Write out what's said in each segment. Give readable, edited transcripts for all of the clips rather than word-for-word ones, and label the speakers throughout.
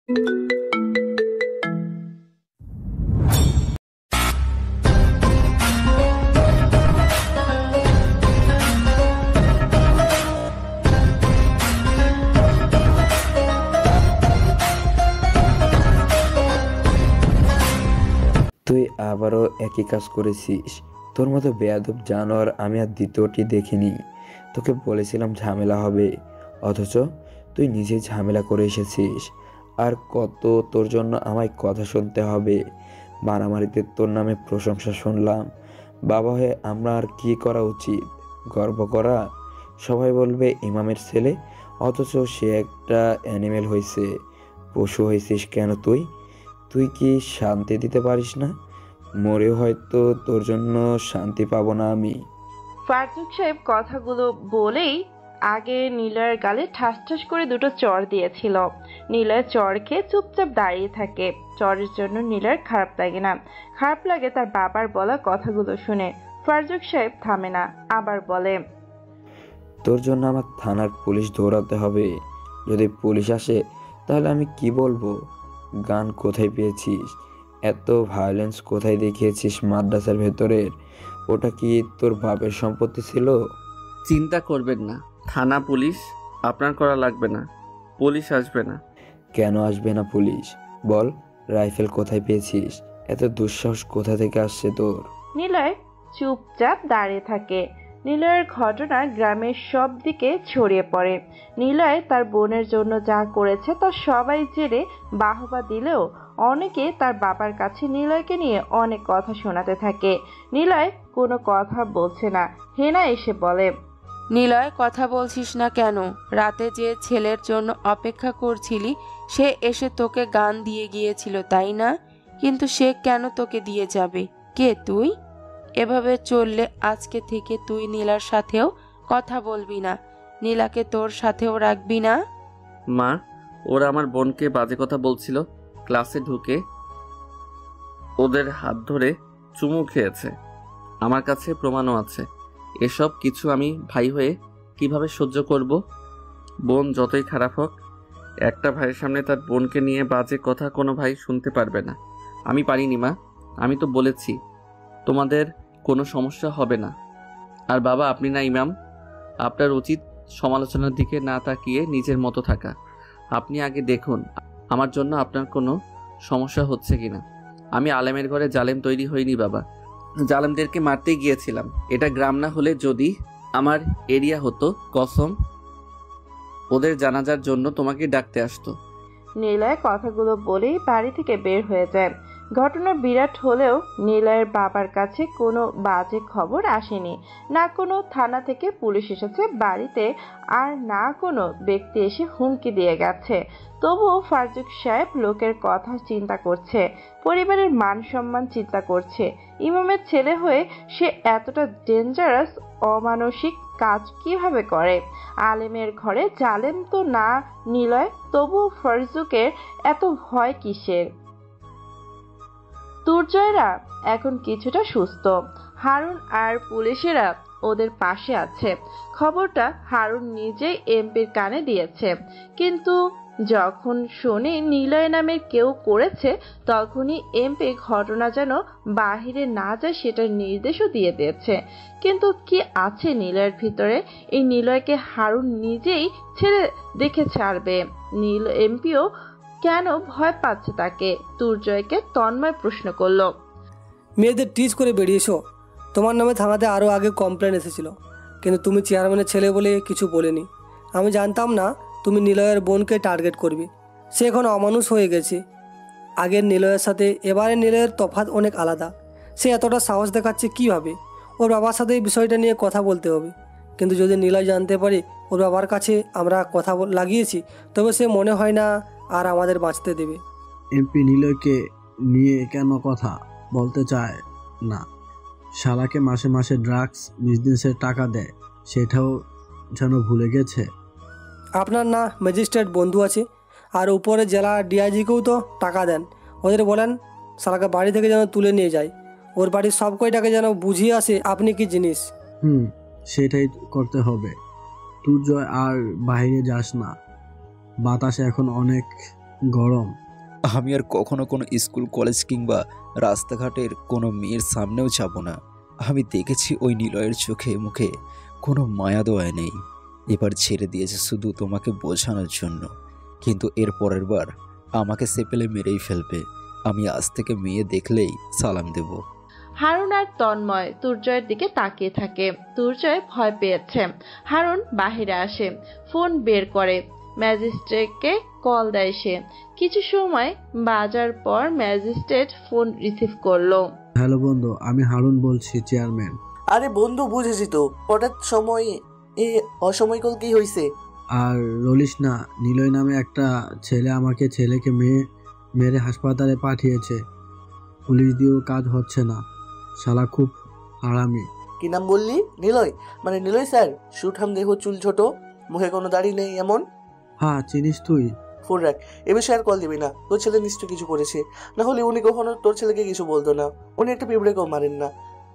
Speaker 1: তুই আবারও একই কাজ করেছিস। তোর মতো বেয়াদব জানোয়ার আমি আর দ্বিতীয়টি দেখিনি। তোকে বলেছিলাম ঝামেলা হবে, অথচ তুই নিজেই ঝামেলা করে এসেছিস। আর কত তোর জন্য আমায় কথা শুনতে হবে? মারামারিতে তোর নামে প্রশংসা শুনলাম। বাবা হয়ে আমরা আর কি করা উচিত? গর্ব করা? সবাই বলবে ইমামের ছেলে, অথচ সে একটা অ্যানিমেল হয়েছে। পশু হয়েছিস কেন তুই? তুই কি শান্তি দিতে পারিস না? মরে হয়তো তোর জন্য শান্তি পাবো না আমি।
Speaker 2: ফারজুক সাহেব কথাগুলো বলেই আগে নীলয়ের গালে ঠাস ঠাস করে দুটো চড় দিয়েছিল। নীলয় চড় খেয়ে চুপচাপ দাঁড়িয়ে থাকে। চড়ের জন্য নীলয়ের খারাপ লাগে না, খারাপ লাগে তার বাবার বলা কথাগুলো শুনে। ফারজুক সাহেব থামে না, আবার বলে,
Speaker 1: তোর জন্য আমার থানার পুলিশ দৌড়াতে হবে। যদি পুলিশ আসে তাহলে আমি কি বলবো? গান কোথায় পেয়েছিস? এত ভায়োলেন্স কোথায় দেখিয়েছিস মাদ্রাসার ভেতরের? ওটা কি তোর বাপের সম্পত্তি ছিল?
Speaker 3: চিন্তা করবেন না, থানা পুলিশ আপনার করা লাগবে না, পুলিশ আসবে না।
Speaker 1: কেন আসবে না পুলিশ? বল, রাইফেল কোথায় পেয়েছিস? এত দুঃসাহস কোথা থেকে আসছে তোর?
Speaker 2: নীলয় চুপচাপ দাঁড়িয়ে থাকে। নিলয়ের ঘটনা গ্রামের সব দিকে ছড়িয়ে পড়ে। নিলয় তার বোনের জন্য যা করেছে তা সবাই জেনে বাহবা দিলেও অনেকে তার বাবার কাছে নিলয়কে নিয়ে অনেক কথা শোনাতে থাকে। নিলয় কোনো কথা বলছে না। হেনা এসে বলে,
Speaker 4: নিলয়, কথা বলছিস না কেন? রাতে যে ছেলের জন্য অপেক্ষা করছিলি সে এসে তোকে গান দিয়ে গিয়েছিল, তাই না? কিন্তু সে কেন তোকে দিয়ে যাবে? কে তুই? এভাবে চললে আজকে থেকে তুই নীলার সাথেও কথা বলবি না, নীলাকে তোর সাথেও রাখবি না।
Speaker 3: মা, ওরা আমার বোনকে বাজে কথা বলছিল। ক্লাসে ঢুকে ওদের হাত ধরে চুমু খেয়েছে, আমার কাছে প্রমাণও আছে। এসব কিছু আমি ভাই হয়ে কিভাবে সহ্য করব? বোন যতই খারাপ হোক, একটা ভাইয়ের সামনে তার বোনকে নিয়ে বাজে কথা কোনো ভাই শুনতে পারবে না। আমি পারিনি মা, আমি তো বলেছি তোমাদের কোনো সমস্যা হবে না। আর বাবা, আপনি না ইমাম, আপনার উচিত সমালোচনার দিকে না তাকিয়ে নিজের মতো থাকা। আপনি আগে দেখুন আমার জন্য আপনার কোনো সমস্যা হচ্ছে কিনা। আমি আলেমের ঘরে জালেম তৈরি হইনি বাবা, জালেমদেরকে মারতে গিয়েছিলাম। এটা গ্রাম না হলে যদি আমার এরিয়া হতো, কসম ওদের জানাজার জন্য তোমাকে ডাকতে আসতো।
Speaker 2: নিলয় কথাগুলো বলেই বাড়ি থেকে বের হয়ে যায়। ঘটনা বিরাট হলেও নিলয়ের বাবার কাছে কোনো বাজে খবর আসেনি। না কোনো থানা থেকে পুলিশ এসেছে বাড়িতে, আর না কোনো ব্যক্তি এসে হুমকি দিয়ে গেছে। তবুও ফারজুক সাহেব লোকের কথা চিন্তা করছে, পরিবারের মান সম্মান চিন্তা করছে। ইমামের ছেলে হয়ে সে এতটা ডেঞ্জারাস অমানসিক কাজ কিভাবে করে? আলেমের ঘরে জালেম তো না নিলয়, তবু ফারজুকের এত ভয় কিসের? দুর্জয়রা এখন কিছুটা সুস্থ। হারুন আর পুলিশেরা ওদের পাশে আছে। খবরটা হারুন নিজেই এমপির কানে দিয়েছে। কিন্তু যখন শোনে নিলয় নামের কেউ করেছে, তখনই এমপি ঘটনা যেন বাহিরে না যায় সেটার নির্দেশও দিয়ে দিয়েছে। কিন্তু কি আছে নিলয়ের ভিতরে? এই নিলয়কে হারুন নিজেই ছেড়ে দেখে ছাড়বে। এমপিও কেন ভয় পাচ্ছে তাকে? দুর্জয়কে তন্ময় প্রশ্ন করল,
Speaker 5: মেয়েদের টিজ করে বেরিয়েছো? তোমার নামে থানাতে আরও আগে কমপ্লেন এসেছিল, কিন্তু তুমি চেয়ারম্যানের ছেলে বলে কিছু বলেনি। আমি জানতাম না তুমি নিলয়ের বোনকে টার্গেট করবে। সে এখন অমানুষ হয়ে গেছে। আগের নিলয়ের সাথে এবারে নিলয়ের তফাৎ অনেক আলাদা। সে এতটা সাহস দেখাচ্ছে কীভাবে? ওর বাবার সাথে এই বিষয়টা নিয়ে কথা বলতে হবে। কিন্তু যদি নিলয় জানতে পারে ওর বাবার কাছে আমরা কথা লাগিয়েছি, তবে সে মনে হয় না আর আমাদের বাঁচতে দেবে।
Speaker 6: এমপি নিলয়কে নিয়ে কেন কথা বলতে চায় না? শালাকে মাসে মাসে ড্রাগস বিজনেসের টাকা দেয়, সেটাও যেন ভুলে গেছে।
Speaker 5: আপনার না ম্যাজিস্ট্রেট বন্ধু আছে, আর উপরে জেলা ডিআইজিকেও তো টাকা দেন। ওদের বলেন শালাকে বাড়ি থেকে যেন তুলে নিয়ে যায়, ওর বাড়ির সব কয়টাকে যেন বুঝিয়ে আসে আপনি কি জিনিস।
Speaker 6: সেটাই করতে হবে। তুই জয় আর বাইরে যাস না, বাতাসে এখন অনেক গরম।
Speaker 7: আমি আর কখনো কোনো স্কুল কলেজ কিংবা রাস্তাঘাটের কোনো মেয়ের সামনেও যাব না। আমি দেখেছি ওই নিলয়ের চোখে মুখে কোনো মায়া দয়া নেই। এবার ছেড়ে দিয়েছে শুধু তোমাকে বোঝানোর জন্য, কিন্তু এর পরের বার আমাকে সেপেলে মেরেই ফেলবে। আমি আজ থেকে মেয়ে দেখলেই সালাম দেব।
Speaker 2: হারুন আর তন্ময় তুর্জয়ের দিকে তাকিয়ে থাকে। তুর্জয় ভয় পেয়েছে। হারুন বাহিরে আসে, ফোন বের করে, ম্যাজিস্ট্রেটকে কল দেয় সে। কিছু সময় বাজার পর ম্যাজিস্ট্রেট ফোন রিসিভ করলো।
Speaker 6: হ্যালো বন্ধু, আমি হারুন বলছি, চেয়ারম্যান।
Speaker 8: আরে বন্ধু, বুঝেছি তো, হঠাৎ সময় এ অসময় কল কি হয়েছে?
Speaker 6: আর রলিস না, নিলয় নামে একটা ছেলে আমাকে ছেলেকে মেরে হাসপাতালে পাঠিয়েছে। পুলিশ দিয়েও কাজ হচ্ছে না, শালা খুব হারামি।
Speaker 8: কি নাম বললি? নিলয়? মানে নিলয় স্যার? সুঠাম দেহ, চুল ছোট, মুখে কোনো দাড়ি নেই এমন?
Speaker 6: হ্যাঁ, চিনিস তুই?
Speaker 8: ফোন রাখ, এ বিষয়ে আর কল দিবি না। তোর ছেলে নিশ্চয় কিছু করেছে, না হলে উনি কখনো তোর ছেলেকে কিছু বলতো না। উনি একটা পিঁপড়েকেও মারেন না।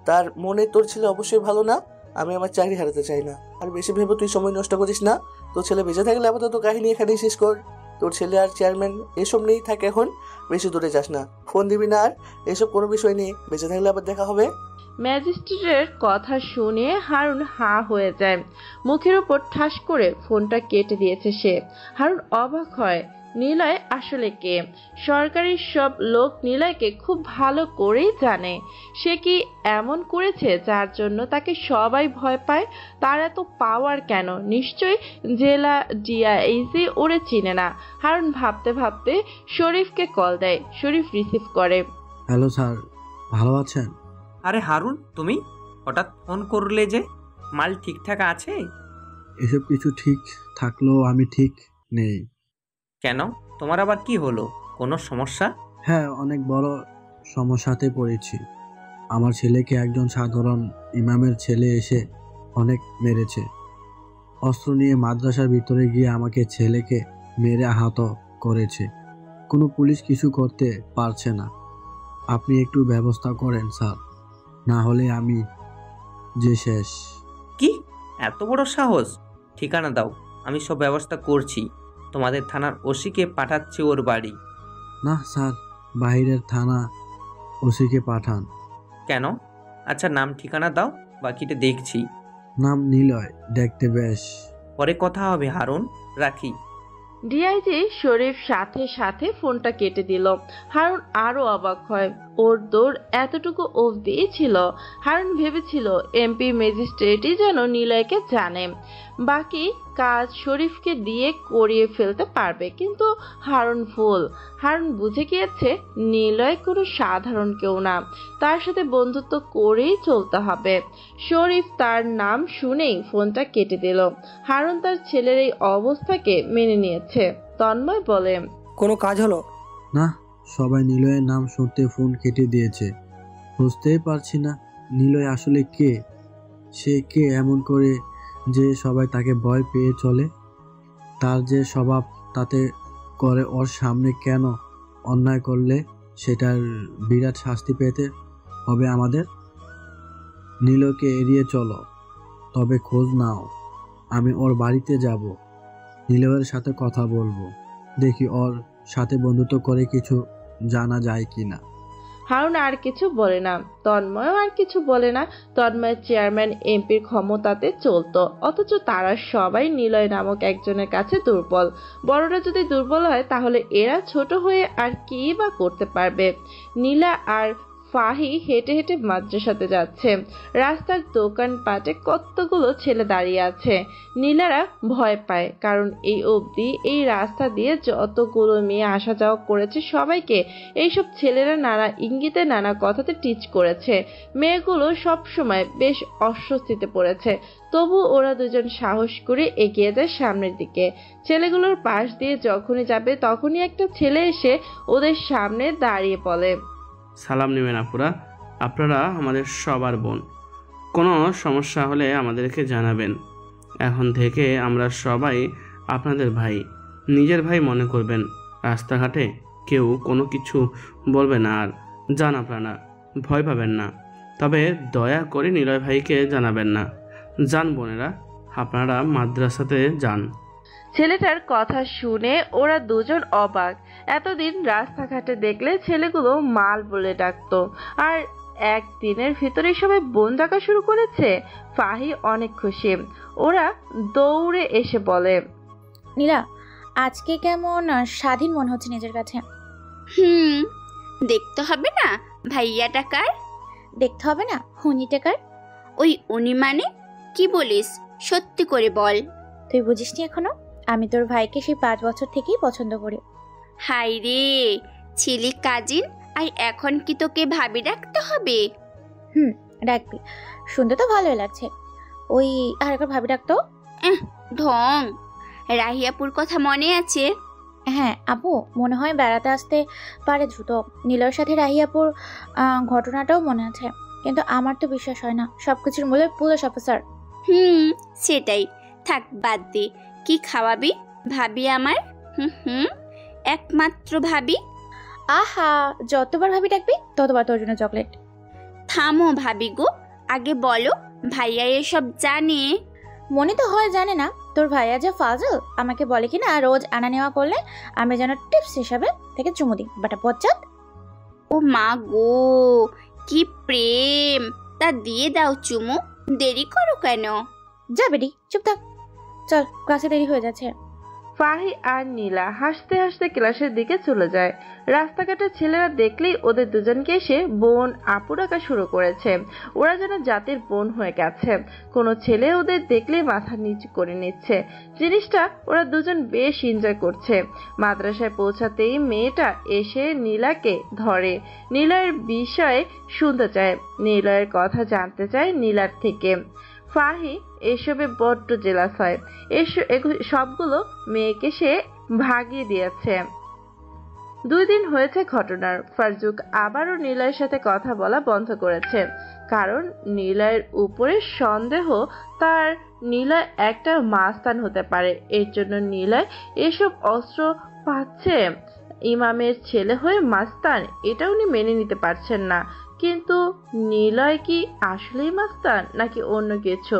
Speaker 8: তার মনে তোর ছেলে অবশ্যই ভালো না। আমি আমার চাকরি হারাতে চাই না। আর বেশি ভেবে তুই সময় নষ্ট করিস না। তোর ছেলে বেঁচে থাকলে আপাতত কাহিনী এখানেই শেষ কর। তোর ছেলে আর চেয়ারম্যান এসব নিয়েই থাকে এখন, বেশি দূরে যাস না। ফোন দিবি না আর এসব কোনো বিষয় নেই। বেঁচে থাকলে আবার দেখা হবে।
Speaker 2: ম্যাজিস্ট্রেটের কথা শুনে হারুন হাঁ হয়ে যায়। মুখের উপর ঠাস করে ফোনটা কেটে দিয়েছে সে। হারুন অবাক হয়, নিলয় আসলে কে? সরকারি সব লোক নিলয়কে খুব ভালো করেই জানে। সে কি এমন করেছে যার জন্য তাকে সবাই ভয় পায়? তার এত পাওয়ার কেন? নিশ্চয়ই জেলা ডিআইজি ওরে চিনে না। হারুন ভাবতে ভাবতে শরীফকে কল দেয়। শরীফ রিসিভ করে।
Speaker 6: হ্যালো স্যার, ভালো আছেন?
Speaker 9: আরে হারুন, তুমি হঠাৎ ফোন করলে যে? মাল ঠিকঠাক আছে?
Speaker 6: এসব কিছু ঠিক থাকলেও আমি ঠিক নেই।
Speaker 9: কেন, তোমার আবার কি হলো? কোনো সমস্যা?
Speaker 6: হ্যাঁ, অনেক বড় সমস্যাতে পড়েছি। আমার ছেলেকে একজন সাধারণ ইমামের ছেলে এসে অনেক মেরেছে। অস্ত্র নিয়ে মাদ্রাসার ভিতরে গিয়ে আমাকে ছেলেকে মেরে আহত করেছে। কোনো পুলিশ কিছু করতে পারছে না। আপনি একটু ব্যবস্থা করেন স্যার, না হলে আমি যে শেষ।
Speaker 9: কি এত বড় সাহস? ঠিকানা দাও, আমি সব ব্যবস্থা করছি। তোমাদের থানার ওসিকে পাঠাচ্ছি ওর বাড়ি।
Speaker 6: না স্যার, বাইরের থানা ওসিকে পাঠান।
Speaker 9: কেন? আচ্ছা, নাম ঠিকানা দাও, বাকিটা দেখছি।
Speaker 6: নাম নিলয়, দেখতে বেশ।
Speaker 9: পরে কথা হবে হারুন, রাখি।
Speaker 2: ডিআইজি শরীফ সাথে সাথে ফোনটা কেটে দিল। হারুন আরো অবাক হয়, ওর দৌড় এতটুকু অবধি ছিল। হারুন ভেবেছিল এমপি ম্যাজিস্ট্রেটই যেন নিলয়কে জানে, বাকি কাজ শরীফকে দিয়ে করিয়ে ফেলতে পারবে। কিন্তু হারুন ভুল। হারুন বুঝে গিয়েছে নিলয় কোনো সাধারণ কেউ না, তার সাথে বন্ধুত্ব করেই চলতে হবে। শরীফ তার নাম শুনেই ফোনটা কেটে দিল। হারুন তার ছেলের এই অবস্থাকে মেনে নিয়েছে। তন্ময় বলে,
Speaker 5: কোনো কাজ হলো?
Speaker 6: না, সবাই নিলয়ের নাম শুনতে ফোন কেটে দিয়েছে। বুঝতেই পারছি না নিলয় আসলে কে। সে কে এমন করে যে সবাই তাকে ভয় পেয়ে চলে? তার যে স্বভাব তাতে করে ওর সামনে কেন অন্যায় করলে সেটার বিরাট শাস্তি পেতে হবে আমাদের। নিলয়কে এড়িয়ে চলো, তবে খোঁজ নাও। আমি ওর বাড়িতে যাব, নিলয়ের সাথে কথা বলবো, দেখি ওর সাথে বন্ধুত্ব করে কিছু জানা যায় কিনা।
Speaker 2: হারুন আর কিছু বলে না, তন্ময়ও আর কিছু বলে না। তন্ময় চেয়ারম্যান এমপির ক্ষমতাতে চলতো, অথচ তারা সবাই নিলয় নামক একজনের কাছে দুর্বল। বড়রা যদি দুর্বল হয় তাহলে এরা ছোট হয়ে আর কি বা করতে পারবে? নীলা আর ফাহি হেঁটে হেঁটে মাদ্রাসাতে যাচ্ছে। রাস্তার দোকানপাটে কতগুলো ছেলে দাঁড়িয়ে আছে। নীলারা ভয় পায়, কারণ এই অবধি এই রাস্তা দিয়ে যতগুলো মেয়ে আসা যাওয়া করেছে সবাইকে এইসব ছেলেরা নানা ইঙ্গিতে নানা কথাতে টিচ করেছে। মেয়েগুলো সবসময় বেশ অস্বস্তিতে পড়েছে, তবু ওরা দুজন সাহস করে এগিয়ে যায় সামনের দিকে। ছেলেগুলোর পাশ দিয়ে যখনই যাবে তখনই একটা ছেলে এসে ওদের সামনে দাঁড়িয়ে বলে,
Speaker 10: সালাম নেবেন আপুরা, আপনারা আমাদের সবার বোন। কোনো সমস্যা হলে আমাদেরকে জানাবেন। এখন থেকে আমরা সবাই আপনাদের ভাই, নিজের ভাই মনে করবেন। রাস্তাঘাটে কেউ কোনো কিছু বলবে না, আর যান আপনারা, ভয় পাবেন না। তবে দয়া করে নিলয় ভাইকে জানাবেন না। যান বোনেরা, আপনারা মাদ্রাসাতে যান।
Speaker 2: ছেলেটার কথা শুনে ওরা দুজন অবাক। এতদিন রাস্তাঘাটে দেখলে ছেলেগুলো মাল বলে ডাকতো, আর একদিনের ভিতরেই সবাই বোন ডাকা শুরু করেছে। ফাহি অনেক খুশি। ওরা দৌড়ে এসে বলে,
Speaker 11: নীলা, আজকে কেমন স্বাধীন মনে হচ্ছে নিজের কাছে।
Speaker 12: দেখতে হবে না ভাইয়াটা কার?
Speaker 11: দেখতে হবে না হুনিটা কার?
Speaker 12: ওই উনি মানে কি বলিস? সত্যি করে বল।
Speaker 11: তুই বুঝিসনি এখনো? আমি তোর ভাইকে সেই 5 বছর থেকেই পছন্দ করি।
Speaker 12: হাই রে, ছিলি কাজিন আর এখন কি তোকে ভাবি ডাকতে হবে?
Speaker 11: ডাকবি, শুনতে তো ভালোই লাগছে। ওই আর একবার ভাবি ডাকতো।
Speaker 12: ঢং। রাহিয়াপুর কথা মনে আছে?
Speaker 11: হ্যাঁ আপু, মনে হয় বেড়াতে আসতে পারে দ্রুত। নীলয়ের সাথে রাহিয়াপুর ঘটনাটাও মনে আছে, কিন্তু আমার তো বিশ্বাস হয় না সবকিছুর মূলে পুলিশ অফিসার।
Speaker 12: সেটাই থাক, বাদ দে। কি খাওয়াবি ভাবি আমার? একমাত্র ভাবি।
Speaker 11: আহা, যতবার ভাবি ডাকবি ততবার তোর জন্য চকলেট।
Speaker 12: থামো ভাবি গো, আগে বলো ভাইয়া এসব জানে?
Speaker 11: মনে তো হয় জানে না। তোর ভাইয়া যে ফাজল, আমাকে বলে কিনা রোজ আনা নেওয়া করলে আমি যেন টিপস হিসাবে থেকে চুমু দিই। বাটা পচাত।
Speaker 12: ও মা গো, কি প্রেম! তা দিয়ে দাও চুমু, দেরি করো কেন?
Speaker 11: যা বেডি, চুপ থাক। চল, ক্লাসে দেরি হয়ে যাচ্ছে।
Speaker 2: ফাহি আর নীলা হাসতে হাসতে ক্লাসের দিকে চলে যায়। রাস্তাঘাটের ছেলেরা দেখলেই ওদের দুজনকে এসে বোন আপু ডাকা শুরু করেছে। ওরা যেন জাতির বোন হয়ে গেছে। কোনো ছেলে ওদের দেখলেই মাথা নিচু করে নিচ্ছে। জিনিসটা ওরা দুজন বেশ এনজয় করছে। মাদ্রাসায় পৌঁছাতেই মেয়েটা এসে নীলাকে ধরে, নীলার বিষয়ে শুনতে চায়, নীলার কথা জানতে চায় নীলার থেকে। ফাহি এসবে বড্ড জেলাস হয়। সবগুলো মেয়েকে সে ভাগিয়ে দিয়েছে। 2 দিন হয়েছে ঘটনার। ফারজুক আবারও নীলয়ের সাথে কথা বলা বন্ধ করেছে, কারণ নীলয়ের উপরে সন্দেহ তার নীলয় একটা মাস্তান হতে পারে। এর জন্য নীলয় এসব অস্ত্র পাচ্ছে। ইমামের ছেলে হয়ে মাস্তান, এটা উনি মেনে নিতে পারছেন না। কিন্তু নীলয় কি আসলেই মাস্তান নাকি অন্য কিছু?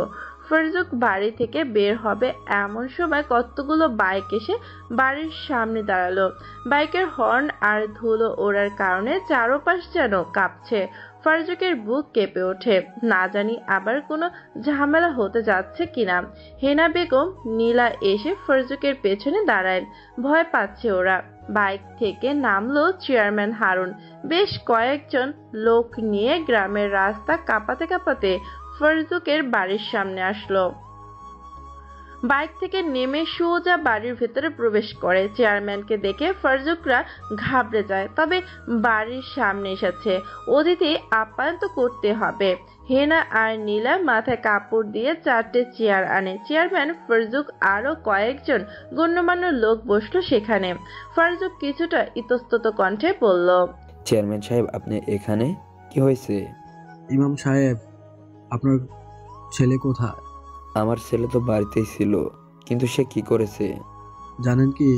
Speaker 2: ফারজুক বাড়ি থেকে বের হবে এমন সময় কতগুলো বাইক এসে বাড়ির সামনে দাঁড়ালো। বাইকের হর্ন আর ধুলো ওড়ার কারণে চারপাশ যেন কাঁপছে। ফারজুকের বুক কেঁপে ওঠে, না জানি আবার কোনো ঝামেলা হতে যাচ্ছে কিনা। হেনা বেগম নীলা এসে ফারজুকের পেছনে দাঁড়ায়। ভয় পাচ্ছে ওরা। বাইক থেকে নামলো চেয়ারম্যান হারুন। বেশ কয়েকজন লোক নিয়ে গ্রামের রাস্তা কাঁপাতে কাঁপাতে ফারজুকের বাড়ির সামনে আসলো। বাইক থেকে নেমে সোজা বাড়ির ভেতরে প্রবেশ করে। চেয়ারম্যানকে দেখে ফারজুকরা ঘাবড়ে যায়, তবে বাড়ির সামনে এসেছে, অতিথি আপ্যায়ন তো করতে হবে। হেনা আর নীলা মাথায় কাপড় দিয়ে 4টে চেয়ার আনে। চেয়ারম্যান, ফারজুক আরো কয়েকজন গণ্যমান্য লোক বসলো সেখানে। ফারজুক কিছুটা ইতস্তত কণ্ঠে বলল,
Speaker 1: চেয়ারম্যান সাহেব, আপনি এখানে? কি হয়েছে?
Speaker 6: ইমাম সাহেব, আপনার ছেলে কোথায়?
Speaker 1: আমার ছেলে তো বাড়িতেই ছিল, কিন্তু সে কি করেছে
Speaker 6: জানেন? কি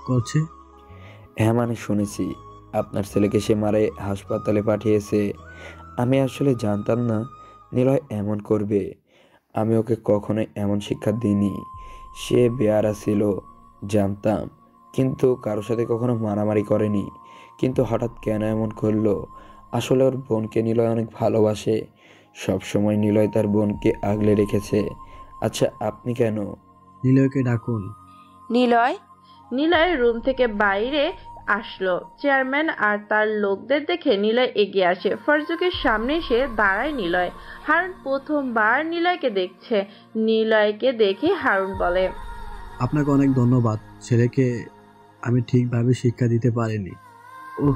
Speaker 6: করছে?
Speaker 1: হ্যাঁ মানে শুনেছি, আপনার ছেলেকে সে মারে হাসপাতালে পাঠিয়েছে। আমি আসলে জানতাম না নিলয় এমন করবে। আমি ওকে কখনোই এমন শিক্ষা দিইনি। সে বেয়ারা ছিল জানতাম, কিন্তু কারোর সাথে কখনো মারামারি করেনি। কিন্তু হঠাৎ কেন এমন করলো? আসলে ওর বোনকে নিলয় অনেক ভালোবাসে। সবসময় নিলয় তার বোনকে আগলে রেখেছে। আচ্ছা, আপনি কেন?
Speaker 6: নিলয়কে ডাকুন।
Speaker 4: নিলয়?
Speaker 2: নিলয় রুম থেকে বাইরে আসলো। চেয়ারম্যান আর তার লোকদের দেখে নিলয় এগিয়ে আসে। ফারজুকের সামনে এসে দাঁড়ায় নিলয়। হারুন প্রথমবার নিলয়কে দেখছে। নিলয়কে দেখে হারুন বলে,
Speaker 6: আপনাকে অনেক ধন্যবাদ। ছেলেকে আমি ঠিকভাবে শিক্ষা দিতে পারিনি। ও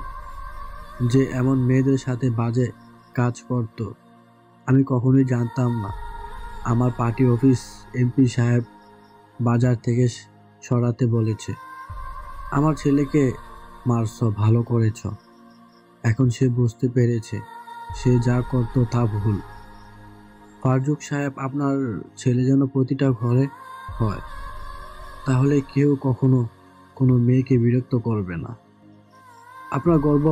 Speaker 6: যে এমন মেয়েদের সাথে বাজে কাজ করত আমি কখনোই জানতাম না। আমার পার্টি অফিস এমপি সাহেব বাজার থেকে সরাতে বলেছে। আমার ছেলেকে মারছ, ভালো করেছ। এখন সে বুঝতে পেরেছে সে যা করতো তা ভুল। ফারজুক সাহেব, আপনার ছেলে যেন প্রতিটা ঘরে হয়, তাহলে কেউ কখনো কোনো মেয়েকে বিরক্ত করবে না। আপনার গর্ব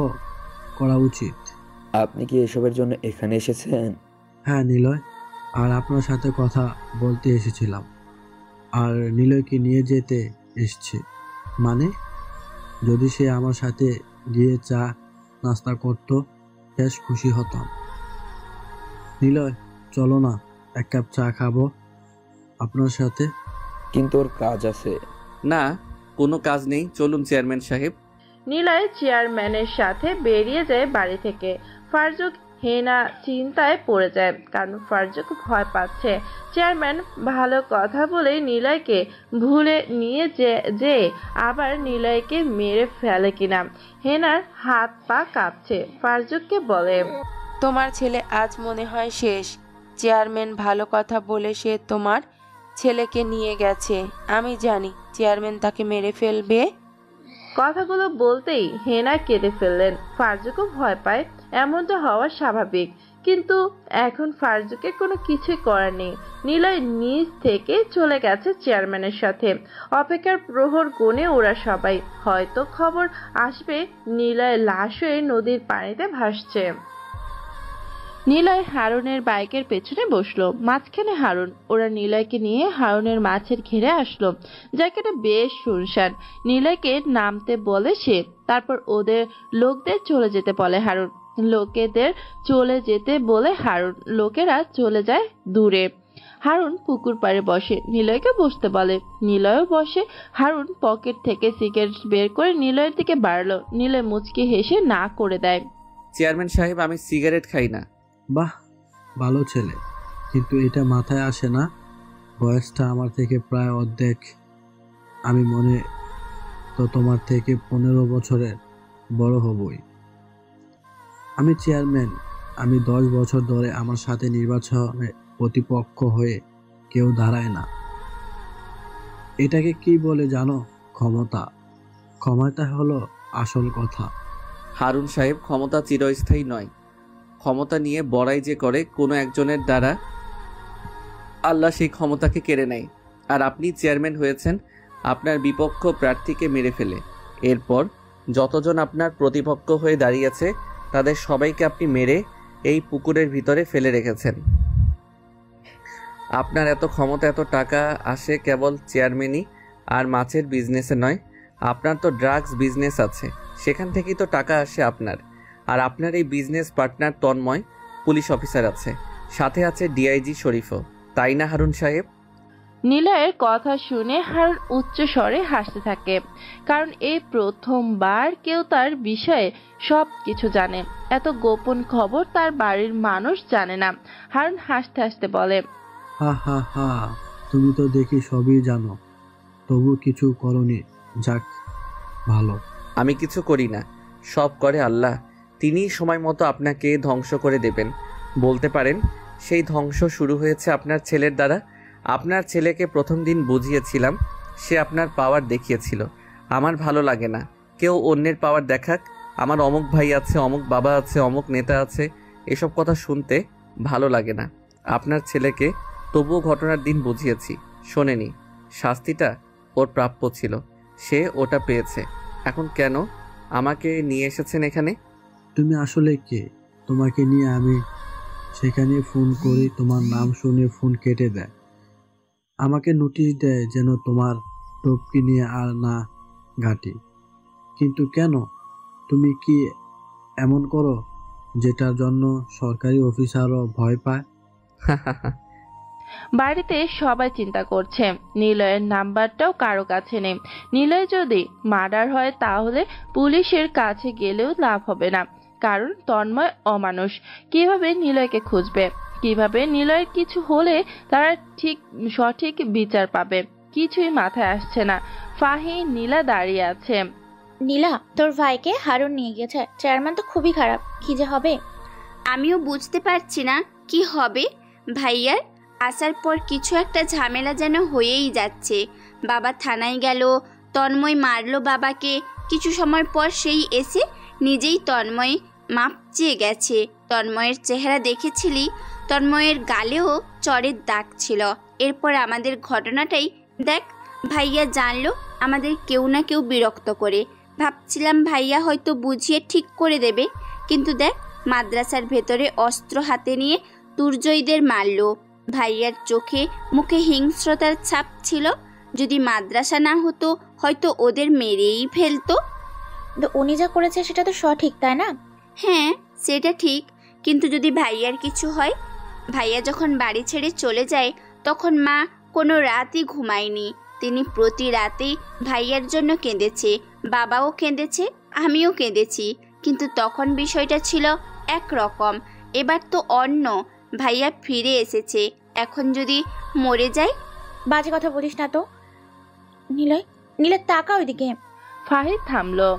Speaker 6: করা উচিত।
Speaker 1: আপনি কি এসবের জন্য এখানে এসেছেন?
Speaker 6: হ্যাঁ নিলয়, আর আপনার সাথে কথা বলতে এসেছিলাম। আর নিলয়কে নিয়ে যেতে এসছে। মানে যদি সে আমার সাথে গিয়ে চা নাস্তা করতো বেশ খুশি হতাম। নিলয় চলো না, এক কাপ চা খাবো আপনার সাথে।
Speaker 1: কিন্তু ওর কাজ আছে।
Speaker 3: না, কোনো কাজ নেই, চলুন চেয়ারম্যান সাহেব।
Speaker 2: নিলয় চেয়ারম্যানের সাথে বেরিয়ে যায় বাড়ি থেকে। ফারজুক হেনা চিন্তায় পড়ে যায়, কারণ ফারজুক ভয় পাচ্ছে চেয়ারম্যান ভালো কথা বলে নিলয়কে ভুলে নিয়ে যে আবার নিলয়কে মেরে ফেলে কিনা। হেনার হাত পা কাঁপছে। ফারজুককে বলে,
Speaker 4: তোমার ছেলে আজ মনে হয় শেষ। চেয়ারম্যান ভালো কথা বলে সে তোমার ছেলেকে নিয়ে গেছে। আমি জানি চেয়ারম্যান তাকে মেরে ফেলবে।
Speaker 2: কথাগুলো বলতেই হেনা কেঁদে ফেললেন। ফারজুকও ভয় পায়, এমনটা হওয়া স্বাভাবিক, কিন্তু এখন ফারজুকে কোনো কিছুই করার নেই। নিলয় নিজ থেকে চলে গেছে চেয়ারম্যানের সাথে। অপেক্ষার প্রহর গুনে ওরা সবাই, হয়তো খবর আসবে নিলয় লাশ হয়ে নদীর পানিতে ভাসছে। নিলয় হারুনের বাইকের পেছনে বসলো, মাঝখানে হারুন। ওরা নিলয়কে নিয়ে হারুনের মাছের ঘেরে আসলো। জায়গাটা বেশ শুনশান। নিলয়কে নামতে বলে সে, তারপর ওদের লোকদের চলে যেতে বলে হারুন। লোকেদের চলে যেতে বলে হারুন, লোকেরা চলে যায় দূরে। হারুন পুকুর পাড়ে বসে, নিলয়কে বসতে বলে। নিলয়ও বসে। হারুন পকেট থেকে সিগারেট বের করে নিলয়ের দিকে বাড়লো। নিলয় মুচকি হেসে না করে দেয়।
Speaker 3: চেয়ারম্যান সাহেব, আমি সিগারেট খাই না।
Speaker 6: বাহ, ভালো ছেলে, কিন্তু এটা মাথায় আসে না বয়সটা আমার থেকে প্রায় অর্ধেক। আমি মনে তো তোমার থেকে 15 বছরের বড় হবই। আমি চেয়ারম্যান। আমি 10 বছর ধরে আমার সাথে নির্বাচনে প্রতিপক্ষ হয়ে কেউ দাঁড়ায় না। এটাকে কি বলে জানো? ক্ষমতা। ক্ষমতা হলো আসল কথা।
Speaker 3: হারুন সাহেব, ক্ষমতা চিরস্থায়ী নয়। ক্ষমতা নিয়ে বড়াই যে করে কোনো একজনের দ্বারা, আল্লাহ সেই ক্ষমতাকে কেড়ে নেয়। আর আপনি চেয়ারম্যান হয়েছেন আপনার বিপক্ষ প্রার্থীকে মেরে ফেলে। এরপর যতজন আপনার প্রতিপক্ষ হয়ে দাঁড়িয়েছে তাদের সবাইকে আপনি মেরে এই পুকুরের ভিতরে ফেলে রেখেছেন। আপনার এত ক্ষমতা, এত টাকা আসে কেবল চেয়ারম্যানই আর মাছের বিজনেসে নয়। আপনার তো ড্রাগস বিজনেস আছে, সেখান থেকেই তো টাকা আসে আপনার। আর আপনার এই business partner Tanmoy police officer আছে, সাথে আছে ডিআইজি শরীফও, তাই না হারুন সাহেব?
Speaker 2: নিলয়ের কথা শুনে হারুন উচ্চ স্বরে হাসতে থাকে, কারণ এই প্রথমবার কেউ তার বিষয়ে সব কিছু জানে। এত গোপন খবর তার বাড়ির মানুষ জানে না। হারুন হাসতে হাসতে বলে,
Speaker 6: হা হা হা, তুমি তো দেখি সবই জানো, তবু কিছু করনি। যাক, ভালো।
Speaker 3: আমি কিছু করি না, সব করে আল্লাহ। তিনিই সময় মতো আপনাকে ধ্বংস করে দেবেন। বলতে পারেন সেই ধ্বংস শুরু হয়েছে আপনার ছেলের দ্বারা। আপনার ছেলেকে প্রথম দিন বুঝিয়েছিলাম, সে আপনার পাওয়ার দেখিয়েছিল। আমার ভালো লাগে না কেউ অন্যের পাওয়ার দেখাক। আমার অমুক ভাই আছে, অমুক বাবা আছে, অমুক নেতা আছে, এসব কথা শুনতে ভালো লাগে না। আপনার ছেলেকে তবুও ঘটনার দিন বুঝিয়েছি, শোনেনি। শাস্তিটা ওর প্রাপ্য ছিল, সে ওটা পেয়েছে। এখন কেন আমাকে নিয়ে এসেছেন এখানে?
Speaker 6: তুমি আসলে কে? তোমাকে নিয়ে আমি সেখানে ফোন করি, তোমার নাম শুনে ফোন কেটে দেয়। আমাকে নোটিশ দেয় যেন তোমার টপকি নিয়ে আর না ঘাটি। কিন্তু কেন? তুমি কি এমন করো যেটার জন্য সরকারি অফিসারও ভয় পায়?
Speaker 2: বাড়িতে সবাই চিন্তা করছে নিলয়ের নাম্বারটাও কারো কাছে নেই। নিলয় যদি মার্ডার হয় তাহলে পুলিশের কাছে গেলেও লাভ হবে না, কারণ তন্ময় অমানুষ। কিভাবে নিলয়কে খুঁজবে? কিভাবে নিলয়ের কিছু হলে তারা সঠিক বিচার পাবে? কিছুই মাথায় আসছে না। ফাহি নীলা দাঁড়িয়ে আছে।
Speaker 11: নীলা, তোর ভাইকে হারুন নিয়ে গেছে। চেয়ারম্যান তো খুবই খারাপ, কি যে হবে।
Speaker 12: আমিও বুঝতে পারছি না কি হবে। ভাইয়ার আসার পর কিছু একটা ঝামেলা যেন হয়েই যাচ্ছে। বাবা থানায় গেল, তন্ময় মারলো বাবাকে। কিছু সময় পর সেই এসে নিজেই তন্ময় মাপ চেয়ে গেছে। তন্ময়ের চেহারা দেখেছিলি? তন্ময়ের গালেও চরের দাগ ছিল। এরপর আমাদের ঘটনাটাই দেখ। ভাইয়া জানলো আমাদের কেউ না কেউ বিরক্ত করে। ভাবছিলাম ভাইয়া হয়তো বুঝিয়ে ঠিক করে দেবে, কিন্তু দেখ মাদ্রাসার ভেতরে অস্ত্র হাতে নিয়ে দুর্জয়ীদের মারলো। ভাইয়ার চোখে মুখে হিংস্রতার ছাপ ছিল। যদি মাদ্রাসা না হতো হয়তো ওদের মেরেই ফেলতো।
Speaker 11: তো উনি যা করেছে সেটা তো সঠিক, তাই না?
Speaker 12: হ্যাঁ, সেটা ঠিক, কিন্তু যদি ভাইয়ার কিছু হয়? ভাইয়া যখন বাড়ি ছেড়ে চলে যায় তখন মা কোনো রাতই ঘুমায়নি। তিনি প্রতি রাতেই ভাইয়ার জন্য কেঁদেছে, বাবাও কেঁদেছে, আমিও কেঁদেছি, কিন্তু তখন বিষয়টা ছিল একরকম। এবার তো অন্য। ভাইয়া ফিরে এসেছে, এখন যদি মরে যায়?
Speaker 11: বাজে কথা বলিস না তো। নিলয়, নিলয় তাকা ওইদিকে।
Speaker 2: ফাহিদ থামলো।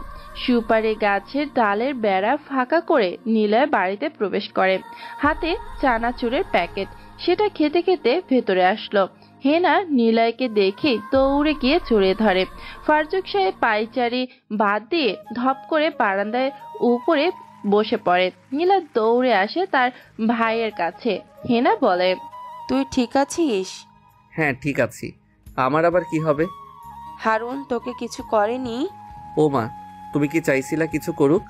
Speaker 2: সুপারি গাছের ডালের বেড়া ফাঁকা করে নিলয় বাড়িতে প্রবেশ করে। হাতে চানাচুরের প্যাকেট, সেটা খেতে খেতে ভেতরে আসলো। হেনা নিলয়কে দেখে দৌড়ে গিয়ে জড়িয়ে ধরে। ফারজুক সাহেব পায়চারি বাদ দিয়ে ধপ করে বারান্দায় উপরে বসে পড়ে। নীলা দৌড়ে আসে তার ভাইয়ের কাছে। হেনা বলে,
Speaker 4: তুই ঠিক আছিস?
Speaker 3: হ্যাঁ ঠিক আছি। আমার আবার কি হবে?
Speaker 4: হারুন তোকে কিছু করেনি?
Speaker 3: ও মা, তুমি কি চাইছিলা কিছু করুক?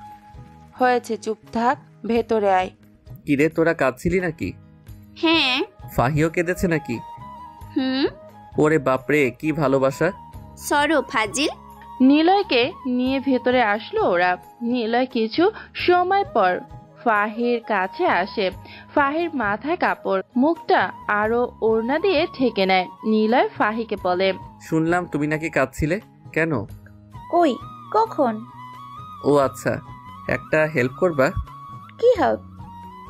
Speaker 4: হয়েছে, চুপ থাক, ভেতরে আয়।
Speaker 3: কিরে তোরা কাঁদছিলি নাকি?
Speaker 12: হ্যাঁ।
Speaker 3: ফাহিও কেঁদেছে নাকি?
Speaker 12: হুম।
Speaker 3: ওরে বাপরে, কি ভালোবাসা!
Speaker 12: সরো ফাজিল।
Speaker 2: নিলয়কে নিয়ে ভেতরে আসলো ওরা। নিলয় কিছু সময় পর ফাহির কাছে আসে। ফাহির মাথায় কাপড়, মুখটা আরো ওড়না দিয়ে ঢেকে নেয়। নিলয় ফাহিকে বলে,
Speaker 3: শুনলাম তুমি নাকি কাঁদছিলে, কেন?
Speaker 11: ওই কখন?
Speaker 3: ও আচ্ছা, একটা হেল্প করবা?
Speaker 11: কি হেল্প?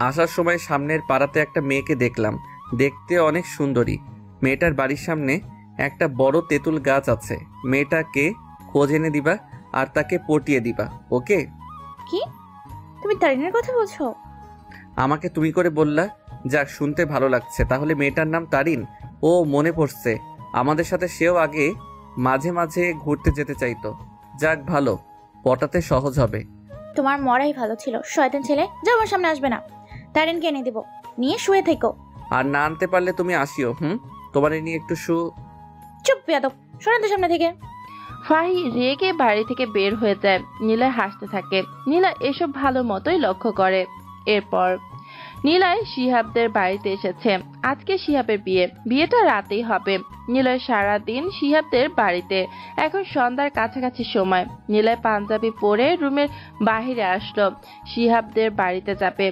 Speaker 3: আসার সময় সামনের পাড়াতে একটা মেয়েকে দেখলাম, দেখতে অনেক সুন্দরী। মেয়েটার বাড়ির সামনে একটা বড় তেঁতুল গাছ আছে। মেয়েটাকে খোঁজ এনে দিবা আর তাকে পটিয়ে দিবা, ওকে?
Speaker 11: কি? তুমি তারিনের কথা বলছো?
Speaker 3: আমাকে তুমি করে বললা, যাক শুনতে ভালো লাগছে। তাহলে মেয়েটার নাম তারিন? ও মনে পড়ছে, আমাদের সাথে সেও আগে মাঝে মাঝে ঘুরতে যেতে চাইতো। যাক ভালো, পটাতে সহজ হবে।
Speaker 11: তোমার মরাই ভালো ছিল, শয়তান ছেলে। যাও, আমার সামনে আসবে না। তারিনকে এনে দিব, নিয়ে শুয়ে থেকো।
Speaker 3: আর না আনতে পারলে তুমি আসিও। তোমার নিয়ে একটু
Speaker 11: চুপ বেয়াদব, সরেন তো সামনে থেকে।
Speaker 2: ফাহি রেগে বাড়ি থেকে বের হয়ে যায়। নীলা হাসতে থাকে। নীলা এসব ভালো মতোই লক্ষ্য করে। এরপর নীলয় শিহাবদের বাড়িতে এসেছে। আজকে শিহাবের বিয়েটা রাতেই হবে। নীলয় সারাদিন শিহাবদের বাড়িতে। এখন সন্ধ্যার কাছাকাছি সময়। নীলয় পাঞ্জাবি পরে রুমের বাহিরে আসলো। শিহাবদের বাড়িতে যাবে।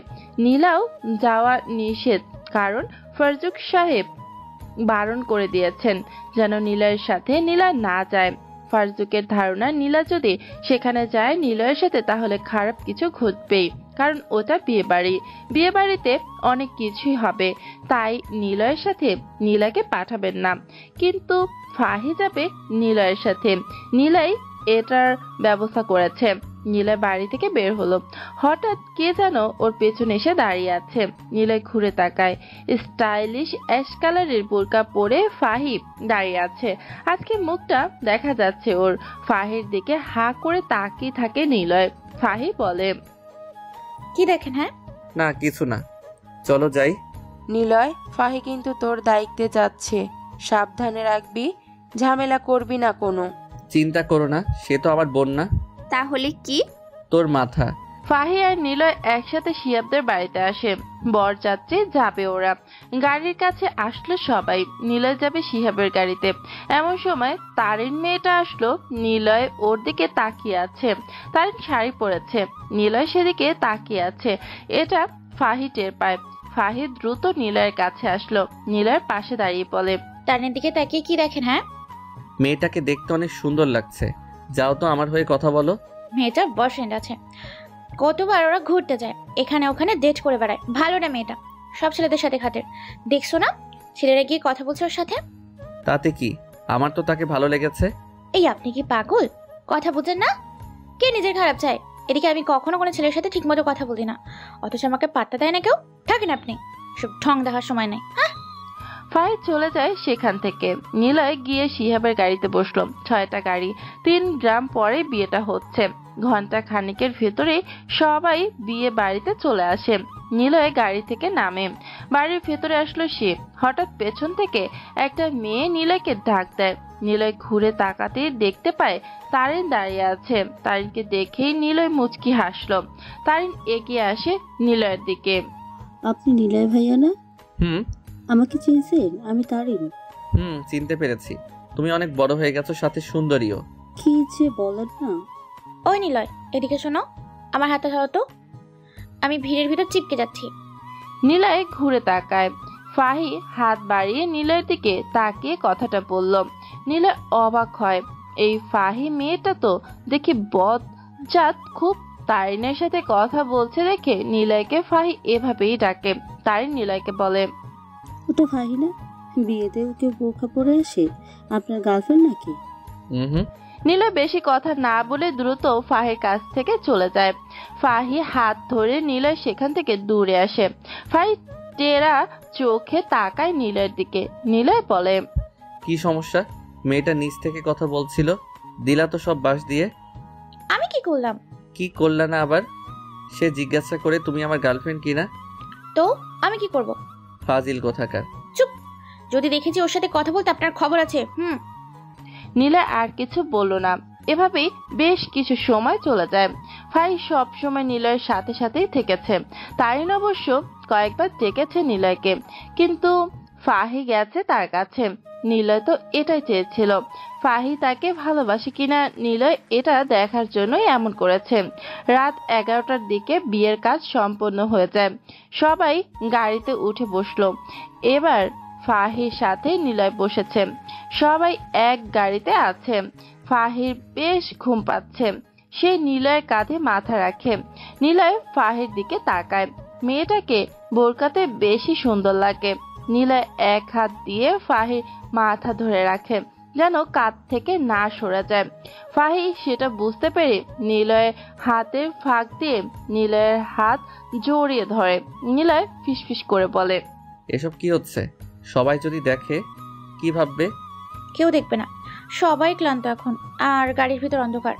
Speaker 2: নীলাও যাওয়া নিষেধ, কারণ ফারজুক সাহেব বারণ করে দিয়েছেন যেন নীলয়ের সাথে নীলা না যায়। ফারজুকের ধারণা নীলা যদি সেখানে যায় নিলয়ের সাথে, তাহলে খারাপ কিছু ঘটবেই, কারণ ওটা বিয়ে বাড়িতে অনেক কিছুই হবে। তাই নিলয়ের সাথে নীলাকে পাঠাবেন না, কিন্তু ফাহি যাবে নিলয়ের সাথে। নীলাই এটার ব্যবস্থা করেছে। নীলয় বাড়ি থেকে বের হলো। হঠাৎ কে যেন ওর পেছনে এসে দাঁড়িয়ে আছে। নীলয় ঘুরে তাকায়। স্টাইলিশ অ্যাশ কালারের বোরকা পরে ফাহি দাঁড়িয়ে আছে। আজকে মুখটা দেখা যাচ্ছে ওর। ফাহির দিকে হা করে তাকিয়ে থাকে নীলয়। ফাহি বলে,
Speaker 11: কি দেখেন? হ্যাঁ
Speaker 3: না কিছু না, চলো যাই।
Speaker 4: নিলয়, ফাহি কিন্তু তোর দায়িত্বে যাচ্ছে, সাবধানে রাখবি, ঝামেলা করবি না কোনো।
Speaker 3: চিন্তা করো না, সে তো আমার বোন না।
Speaker 12: তাহলে কি?
Speaker 3: তোর মাথা।
Speaker 2: ফাহি আর নিলয় একসাথে শিহাবদের বাড়িতে আসে। বরযাত্রী যাবে ওরা। গাড়ির কাছে আসলো সবাই। নিলয় যাবে শিহাবের গাড়িতে। এমন সময় তারিন মেয়েটা আসলো। নিলয় ওর দিকে তাকিয়ে আছে। তারিন শাড়ি পরেছে। নিলয় সেদিকে তাকিয়ে আছে। এটা ফাহি টের পায়। ফাহি দ্রুত নিলয়ের কাছে আসলো। নিলয়ের পাশে দাঁড়িয়ে বলে,
Speaker 11: তারিনের দিকে তাকিয়ে কি দেখেন? হ্যাঁ,
Speaker 3: মেয়েটাকে দেখতে অনেক সুন্দর লাগছে। যাও তো আমার হয়ে কথা বলো।
Speaker 11: মেয়েটা বয়ফ্রেন্ড আছে। কতবার ওরা ঘুরতে যায়, এখানে ওখানে ডেট করে বেড়ায়। ভালো না মেয়েটা, সব ছেলেদের সাথে খাতের। দেখছো না ছেলেরা গিয়ে কথা বলছে ওর সাথে?
Speaker 3: তাতে কি, আমার তো তাকে ভালো লেগেছে।
Speaker 11: এই আপনি কি পাগল? কথা বুঝেন না? কে নিজের খারাপ চায়? এদিকে আমি কখনো কোনো ছেলের সাথে ঠিকমতো কথা বলি না, অথচ আমাকে পাত্তা দেয় না কেউ। থাকেন আপনি, সব ঢং দেখার সময় নেই।
Speaker 2: ফাহিদ চলে যায় সেখান থেকে। নিলয় গিয়ে শিহাবের গাড়িতে বসলো। 6টা গাড়ি, 3 গ্রাম পরে বিয়েটা হচ্ছে। ঘন্টা খানিকের ভেতরে সবাই বিয়ে বাড়িতে চলে আসে। নিলয় গাড়ি থেকে নামে। বাড়ির ভেতরে আসলো সে। হঠাৎ পেছন থেকে একটা মেয়ে নিলয়কে ডাক দেয়। নিলয় ঘুরে তাকাতে দেখতে পায় তারিন দাঁড়িয়ে আছে। তারিনকে দেখেই নিলয় মুচকি হাসলো। তারিন এগিয়ে আসে নিলয়ের দিকে।
Speaker 13: আপনি নিলয় ভাইয়া না? আমাকে চিনছেন? আমি তারিন।
Speaker 3: চিনতে পেরেছি। তুমি অনেক বড় হয়ে গেছো, সাথে সুন্দরীও।
Speaker 13: কি যে বলেন না।
Speaker 11: ওই নিলয়, এদিকে শোনো। আমার হাতে ধরো তো, আমি ভিড়ের ভিতর চিপকে যাচ্ছি।
Speaker 2: নিলয় ঘুরে তাকায়। ফাহি হাত বাড়িয়ে নিলয়ের দিকে তাকিয়ে কথাটা বলল। নিলয় অবাক হয়। এই ফাহি মেয়েটা তো দেখি বদজাত খুব। তারিনের সাথে কথা বলছে দেখে নিলয়কে ফাহি এভাবেই ডাকে। তারিন নিলয়কে বলে,
Speaker 13: ওটা ফাহি না? বিয়েতে ওকে বোরখা পরে আসে, আপনার গার্লফ্রেন্ড নাকি?
Speaker 2: নিলয় বেশি কথা না বলে দ্রুত ফাহির কাছ থেকে চলে যায়। ফাহি হাত ধরে নিলয় সেখান থেকে দূরে আসে। ফাহি টেরা চোখে তাকায় নিলয়ের দিকে। নিলয় বলে,
Speaker 3: কি সমস্যা? মেয়েটা নিচ থেকে কথা বলছিল, দিলা তো সব বাস দিয়ে।
Speaker 11: আমি কি করলাম?
Speaker 3: কি করলা না আবার? সে জিজ্ঞাসা করে তুমি আমার গার্লফ্রেন্ড কিনা।
Speaker 11: তো আমি কি করব?
Speaker 3: ফাজিল কোথাকার।
Speaker 11: চুপ। যদি দেখেছি ওর সাথে কথা বলতে আপনার খবর আছে।
Speaker 2: নিলয় আর কিছু বলল না। এভাবেই বেশ কিছু সময় চলে যায়। ফাহি সব সময় নিলয়ের সাথে সাথেই থেকেছে। তারিন অবশ্য কয়েকবার ডেকেছে নিলয়কে, কিন্তু ফাহি গেছে তার কাছে। নিলয় তো এটাই চেয়েছিল, ফাহি তাকে ভালোবাসে কিনা নিলয় এটা দেখার জন্যই এমন করেছে। রাত 11টার দিকে বিয়ের কাজ সম্পন্ন হয়ে যায়। সবাই গাড়িতে উঠে বসলো। এবার ফাহির সাথে নিলয় বসেছে। সবাই এক গাড়িতে আছে। ফাহির বেশ ঘুম পাচ্ছে। সে নিলয়ের কাঁধে মাথা রাখে। নিলয় ফাহির দিকে তাকায়। মেয়েটাকে বোরকাতে বেশি সুন্দর লাগে। নিলয় এক হাত দিয়ে ফাহির মাথা ধরে রাখে, যেন কাঁধ থেকে না সরে যায়। ফাহি সেটা বুঝতে পেরে নিলয়ের হাতের ফাঁক দিয়ে নিলয়ের হাত জড়িয়ে ধরে। নিলয় ফিসফিস করে বলে,
Speaker 3: এসব কি হচ্ছে? সবাই যদি দেখে কি ভাববে?
Speaker 11: কেউ দেখবে না, সবাই ক্লান্ত এখন, আর গাড়ির ভিতর অন্ধকার।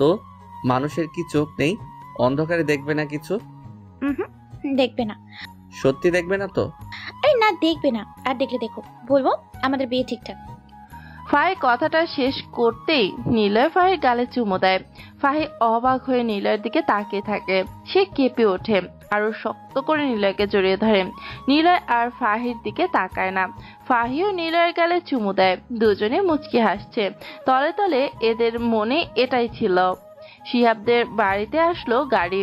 Speaker 3: তো মানুষের কি চোখ নেই? অন্ধকারে দেখবে না কিছু?
Speaker 11: দেখবে না।
Speaker 3: সত্যি দেখবে না তো?
Speaker 11: আরে না, দেখবে না। আর দেখলে দেখো, বলবো আমাদের বিয়ে ঠিকঠাক।
Speaker 2: ফাহি কথাটা শেষ করতেই নিলয় ফাহির গালে চুমো দেয়। ফাহি অবাক হয়ে নিলয়ের দিকে তাকিয়ে থাকে। সে কেঁপে ওঠে, আরো শক্ত করে নিলয়কে জড়িয়ে ধরে। নিলয় আর ফাহির দিকে তাকায় না। ফাহিও নিলয়ের গালে চুমু দেয়। দুজনে মুচকি হাসছে। তলে তলে এদের মনে এটাই ছিল। শিহাবদের বাড়িতে আসলো গাড়ি।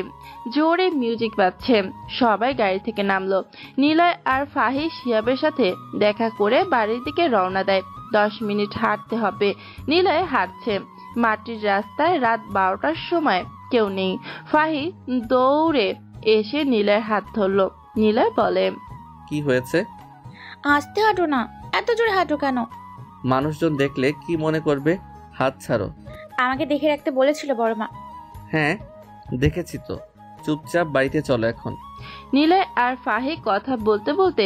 Speaker 2: জোরে মিউজিক বাজছে। সবাই গাড়ি থেকে নামলো। নিলয় আর ফাহি শিহাবের সাথে দেখা করে বাড়ির দিকে রওনা দেয়। 10 মিনিট হাঁটতে হবে। নিলয় হাঁটছে। মাটির রাস্তায় রাত 12টার সময় কেউ নেই। ফাহি দৌড়ে এসে নিলয়ের হাত ধরলো। নিলয় বলে,
Speaker 3: কি হয়েছে?
Speaker 11: আস্তে হাঁটো না, এত জোরে হাঁটো কেন?
Speaker 3: মানুষজন দেখলে কি মনে করবে? হাত ছাড়ো।
Speaker 11: আমাকে দেখে রাখতে বলেছিল বড় মা।
Speaker 3: হ্যাঁ দেখেছি তো, চুপচাপ বাড়িতে চলো এখন।
Speaker 2: নিলয় আর ফাহি কথা বলতে বলতে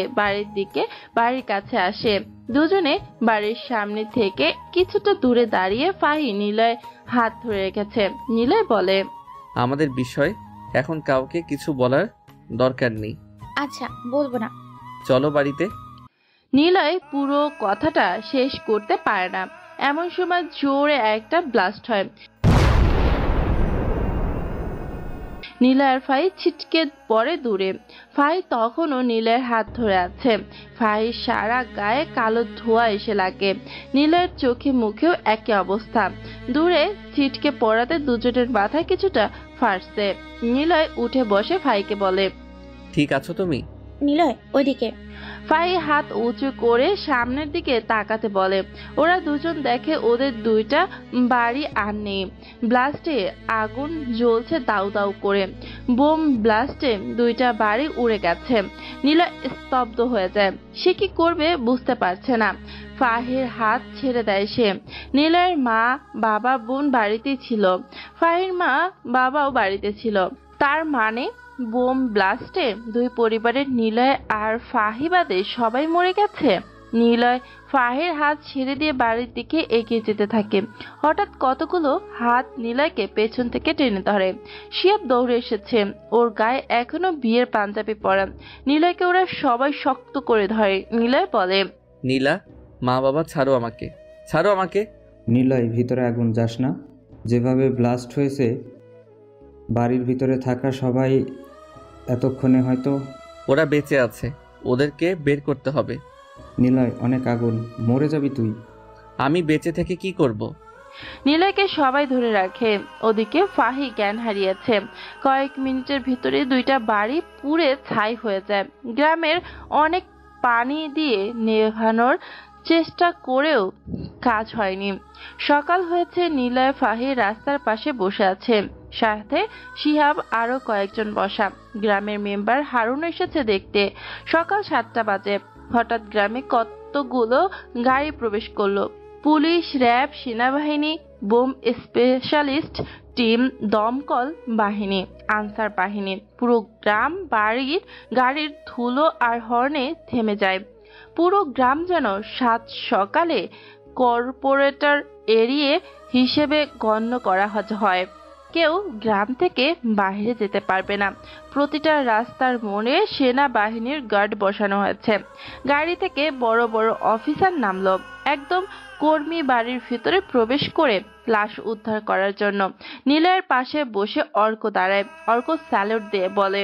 Speaker 2: বাড়ির কাছে আসে। দুজনে বাড়ির সামনে থেকে কিছুটা দূরে দাঁড়িয়ে ফাহি নিলয় হাত ধরে রেখেছে। নিলয় বলে,
Speaker 3: আমাদের বিষয় এখন কাউকে কিছু বলার দরকার নেই।
Speaker 11: আচ্ছা, বলবো না।
Speaker 3: চলো বাড়িতে।
Speaker 2: নিলয় পুরো কথাটা শেষ করতে পারে না। এমন সময় জোরে একটা ব্লাস্ট হয়। নিলয় আর ফাহি ছিটকে পড়ে দূরে। ফাহি তখনও নিলয়ের হাত ধরে আছে। ফাহির সারা গায়ে কালো ধোঁয়া এসে লাগে। নিলয়ের চোখে মুখেও একই অবস্থা। দূরে ছিটকে পড়াতে দুজনের মাথায় কিছুটা ফাটছে। নিলয় উঠে বসে ফাহিকে বলে,
Speaker 3: ঠিক আছো তুমি?
Speaker 11: নিলয় ওইদিকে।
Speaker 2: ফাহি হাত উঁচু করে সামনের দিকে তাকাতে বলে। ওরা দুজন দেখে ওদের দুইটা বাড়ি আর নেই। ব্লাস্টে আগুন জ্বলছে দাউ দাউ করে। বোম ব্লাস্টে দুইটা বাড়ি উড়ে গেছে। নিলয় স্তব্ধ হয়ে যায়। সে কি করবে বুঝতে পারছে না। ফাহির হাত ছেড়ে দেয় সে। নিলয়ের মা বাবা বোন বাড়িতেই ছিল। ফাহির মা বাবাও বাড়িতে ছিল। তার মানে বোম ব্লাস্টে দুই পরিবারের নিলয় আর ফাহি বাদে সবাই মরে গেছে। নিলয় ফাহির হাত ছেড়ে দিয়ে বাড়ির দিকে এগিয়ে যেতে থাকে। হঠাৎ কতগুলো হাত নিলয়কে পেছন থেকে টেনে ধরে। শিয়াব দৌড়ে এসেছে। ওর গায়ে এখনো বিয়ের পাঞ্জাবি পরা। নিলয়কে ওরা সবাই শক্ত করে ধরে। নিলয় বলে,
Speaker 3: নীলা, মা বাবা ছাড়ো আমাকে, ছাড়ো আমাকে।
Speaker 14: নিলয়, ভিতরে আগুন যাস না। যেভাবে ব্লাস্ট হয়েছে বাড়ির ভিতরে থাকা সবাই এতক্ষণে হয়তো।
Speaker 3: ওরা বেঁচে আছে, ওদেরকে বের করতে হবে।
Speaker 14: নিলয়, অনেক আগুন, মরে যাবি তুই।
Speaker 3: আমি বেঁচে থেকে কি করব?
Speaker 2: নিলয়কে সবাই ধরে রাখে। ওদিকে ফাহি জ্ঞান হারিয়েছে। কয়েক মিনিটের ভিতরে 2টা বাড়ি পুড়ে ছাই হয়ে যায়। গ্রামের অনেক পানি দিয়ে নেভানোর চেষ্টা করেও কাজ হয়নি। সকাল হয়েছে। নিলয় ফাহি রাস্তার পাশে বসে আছে, সাথে শিহাব আরো কয়েকজন বসা। গ্রামের মেম্বার হারুন এসেছে দেখতে। সকাল 7টা বাজে। হঠাৎ গ্রামে কতগুলো গাড়ি প্রবেশ করলো। পুলিশ, র্যাব, সেনাবাহিনী, বোম স্পেশালিস্ট টিম, দমকল বাহিনী, আনসার বাহিনী। পুরো গ্রাম গাড়ির ধুলো আর হর্নে থেমে যায়। পুরো গ্রাম যেন সাত সকালে কর্পোরেটর এরিয়ে হিসেবে গণ্য করা হয়। কেউ গ্রাম থেকে বাইরে যেতে পারবে না। প্রতিটা রাস্তার মোড়ে সেনাবাহিনীর গার্ড বসানো হয়েছে। গাড়ি থেকে বড় বড় অফিসার নামলো, একদম কর্মী বাড়ির ভিতরে প্রবেশ করে লাশ উদ্ধার করার জন্য। নিলয়ের পাশে বসে অর্ক দাঁড়ায়। অর্ক স্যালুট দিয়ে বলে,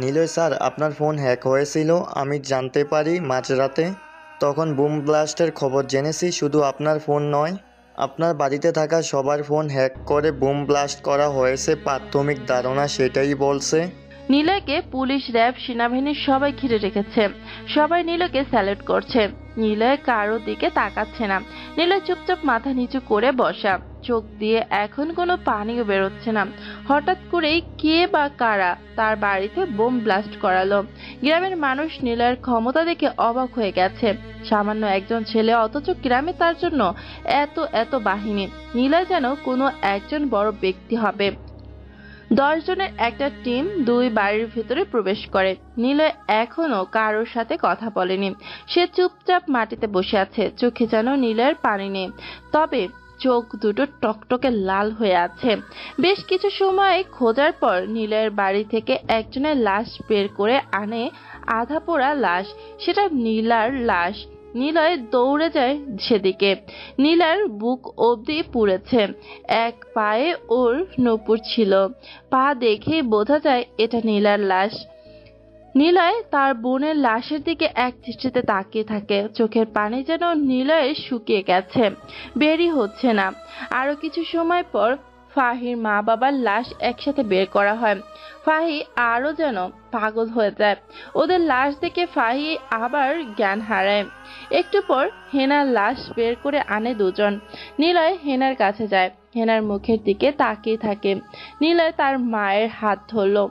Speaker 15: নিলয় স্যার, আপনার ফোন হ্যাক হয়েছিল আমি জানতে পারি মাঝরাতে। তখন বুম ব্লাস্টের খবর জেনেছি। শুধু আপনার ফোন নয়, আপনার বাড়িতে থাকা সবার ফোন হ্যাক করে বুম ব্লাস্ট করা হয়েছে। প্রাথমিক ধারণা সেটাই বলছে।
Speaker 2: নিলয়কে পুলিশ, র্যাব, সেনাবাহিনীর সবাই ঘিরে রেখেছে। সবাই নিলয়কে স্যালুট করছে। নিলয় কারো দিকে তাকাচ্ছে না। নিলয় চুপচাপ মাথা নিচু করে বসা, চোখ দিয়ে এখন কোনো পানিও বেরোচ্ছে না। হঠাৎ করেই কে বা কারা তার বাড়িতে বোম ব্লাস্ট করালো। গ্রামের মানুষ নিলয়ের ক্ষমতা দেখে অবাক হয়ে গেছে। সামান্য একজন ছেলে, অথচ গ্রামে তার জন্য এত বাহিনী। নিলয় যেন কোনো একজন বড় ব্যক্তি হবে। 10 জনের একটা টিম 2 বাড়ির ভিতরে প্রবেশ করে। নিলয় এখনো কারোর সাথে কথা বলেনি। সে চুপচাপ মাটিতে বসে আছে। চোখে যেন নিলয়ের পানি নেই, তবে চোখ দুটো টকটকে লাল হয়ে আছে। বেশ কিছু সময় খোঁজার পর নিলয়ের বাড়ি থেকে একজনের লাশ বের করে আনে। আধা পোড়া লাশ, সেটা নীলার লাশ। নিলয় দৌড়ে যায় সেদিকে। নীলার বুক অবধি পুড়েছে। এক পায়ে ওর নূপুর ছিল। পা দেখে বোঝা যায় এটা নীলার লাশ। নিলয় তার বোনের লাশের দিকে এক দৃষ্টিতে তাকিয়ে থাকে। চোখের পানি যেন নিলয়ের শুকিয়ে গেছে, বেরই হচ্ছে না। আরো কিছু সময় পর ফাহির মা বাবার লাশ একসাথে বের করা হয়। ফাহি আরো যেন পাগল হয়ে যায়। ওদের লাশ দেখে ফাহি আবার জ্ঞান হারায়। একটু পর হেনার লাশ বের করে আনে 2 জন। নিলয় হেনার কাছে যায়, হেনার মুখের দিকে তাকিয়ে থাকে। নিলয় তার মায়ের হাত ধরলো।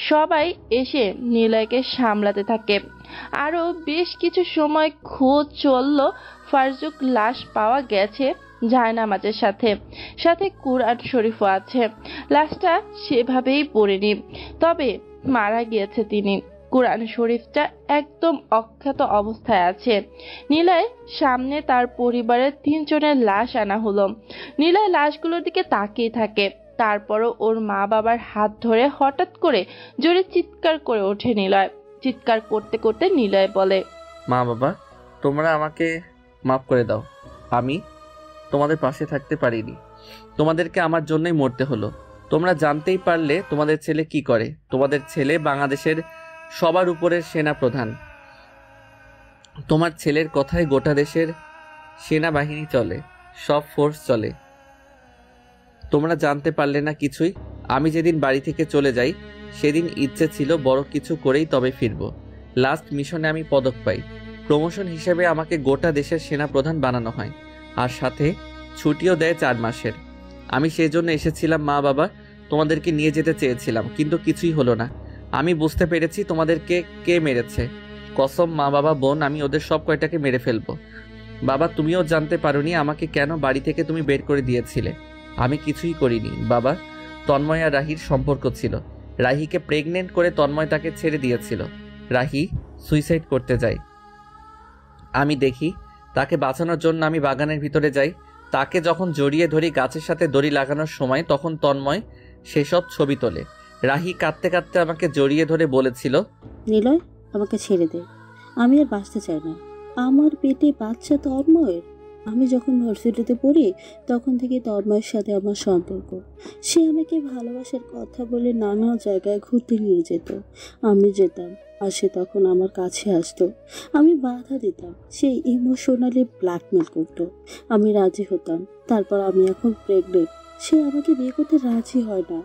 Speaker 2: সবাই এসে নিলয়কে সামলাতে থাকে। আরো বেশ কিছু সময় খোঁজ চলল। ফারজুক লাশ পাওয়া গেছে জায়নামাজের সাথে কুরআন শরীফও আছে। লাশটা সেভাবেই পড়েনি, তবে মারা গিয়েছে তিনি। কুরআন শরীফটা একদম অক্ষত অবস্থায় আছে। নিলয় সামনে তার পরিবারের 3 জনের লাশ আনা হলো। নিলয় লাশগুলোর দিকে তাকিয়ে থাকে। তারপরও ওর মা বাবার হাত ধরে হঠাৎ করে জোরে চিৎকার করে ওঠে নিলয়। চিৎকার করতে করতে নিলয় বলে,
Speaker 3: মা বাবা, তোমরা আমাকে মাফ করে দাও। আমি তোমাদের পাশে থাকতে পারিনি। তোমাদেরকে আমার জন্যই মরতে হলো। তোমরা জানতেই পারলে তোমাদের ছেলে কি করে। তোমাদের ছেলে বাংলাদেশের সবার উপরের সেনা প্রধান। তোমার ছেলের কথায় গোটা দেশের সেনাবাহিনী চলে, সব ফোর্স চলে। তোমরা জানতে পারলে না কিছুই। আমি যেদিন বাড়ি থেকে চলে যাই সেদিন ইচ্ছে ছিল বড় কিছু করেই তবে ফিরব। লাস্ট মিশনে আমি পদক পাই। প্রমোশন হিসেবে আমাকে গোটা দেশের সেনা প্রধান বানানো হয়, আর সাথে ছুটিও দেয় 4 মাসের। আমি সেই জন্য এসেছিলাম মা বাবা, তোমাদেরকে নিয়ে যেতে চেয়েছিলাম, কিন্তু কিছুই হলো না। আমি বুঝতে পেরেছি তোমাদেরকে কে মেরেছে। কসম মা বাবা বোন, আমি ওদের সব কয়টাকে মেরে ফেলবো। বাবা, তুমিও জানতে পারোনি আমাকে কেন বাড়ি থেকে তুমি বের করে দিয়েছিলে। আমি কিছুই করিনি বাবা। তন্ময় আর রাহির সম্পর্ক ছিল। রাহিকে প্রেগনেন্ট করে তন্ময় তাকে ছেড়ে দিয়েছিল। রাহি সুইসাইড করতে যায়। আমি দেখি, তাকে বাঁচানোর জন্য আমি বাগানের ভিতরে যাই। তাকে যখন জড়িয়ে ধরি গাছের সাথে দড়ি লাগানোর সময়, তখন তন্ময় সেসব ছবি তোলে। রাহি কাঁদতে কাঁদতে আমাকে জড়িয়ে ধরে বলেছিল,
Speaker 13: নিলয়, আমাকে ছেড়ে দে, আমি আর বাঁচতে চাই না। আমার পেটে বাচ্চা তন্ময়ের, আমি যখন ভার্সিটিতে পড়ি তখন থেকে তন্ময়ের সাথে আমার সম্পর্ক। সে আমাকে ভালোবাসার কথা বলে নানা জায়গায় ঘুরতে নিয়ে যেত, আমি যেতাম আর সে তখন আমার কাছে আসতো। আমি বাধা দিতাম, সে ইমোশনালি ব্ল্যাকমেল করতো, আমি রাজি হতাম। তারপর আমি এখন প্রেগনেন্ট, সে আমাকে বিয়ে করতে রাজি হয় না।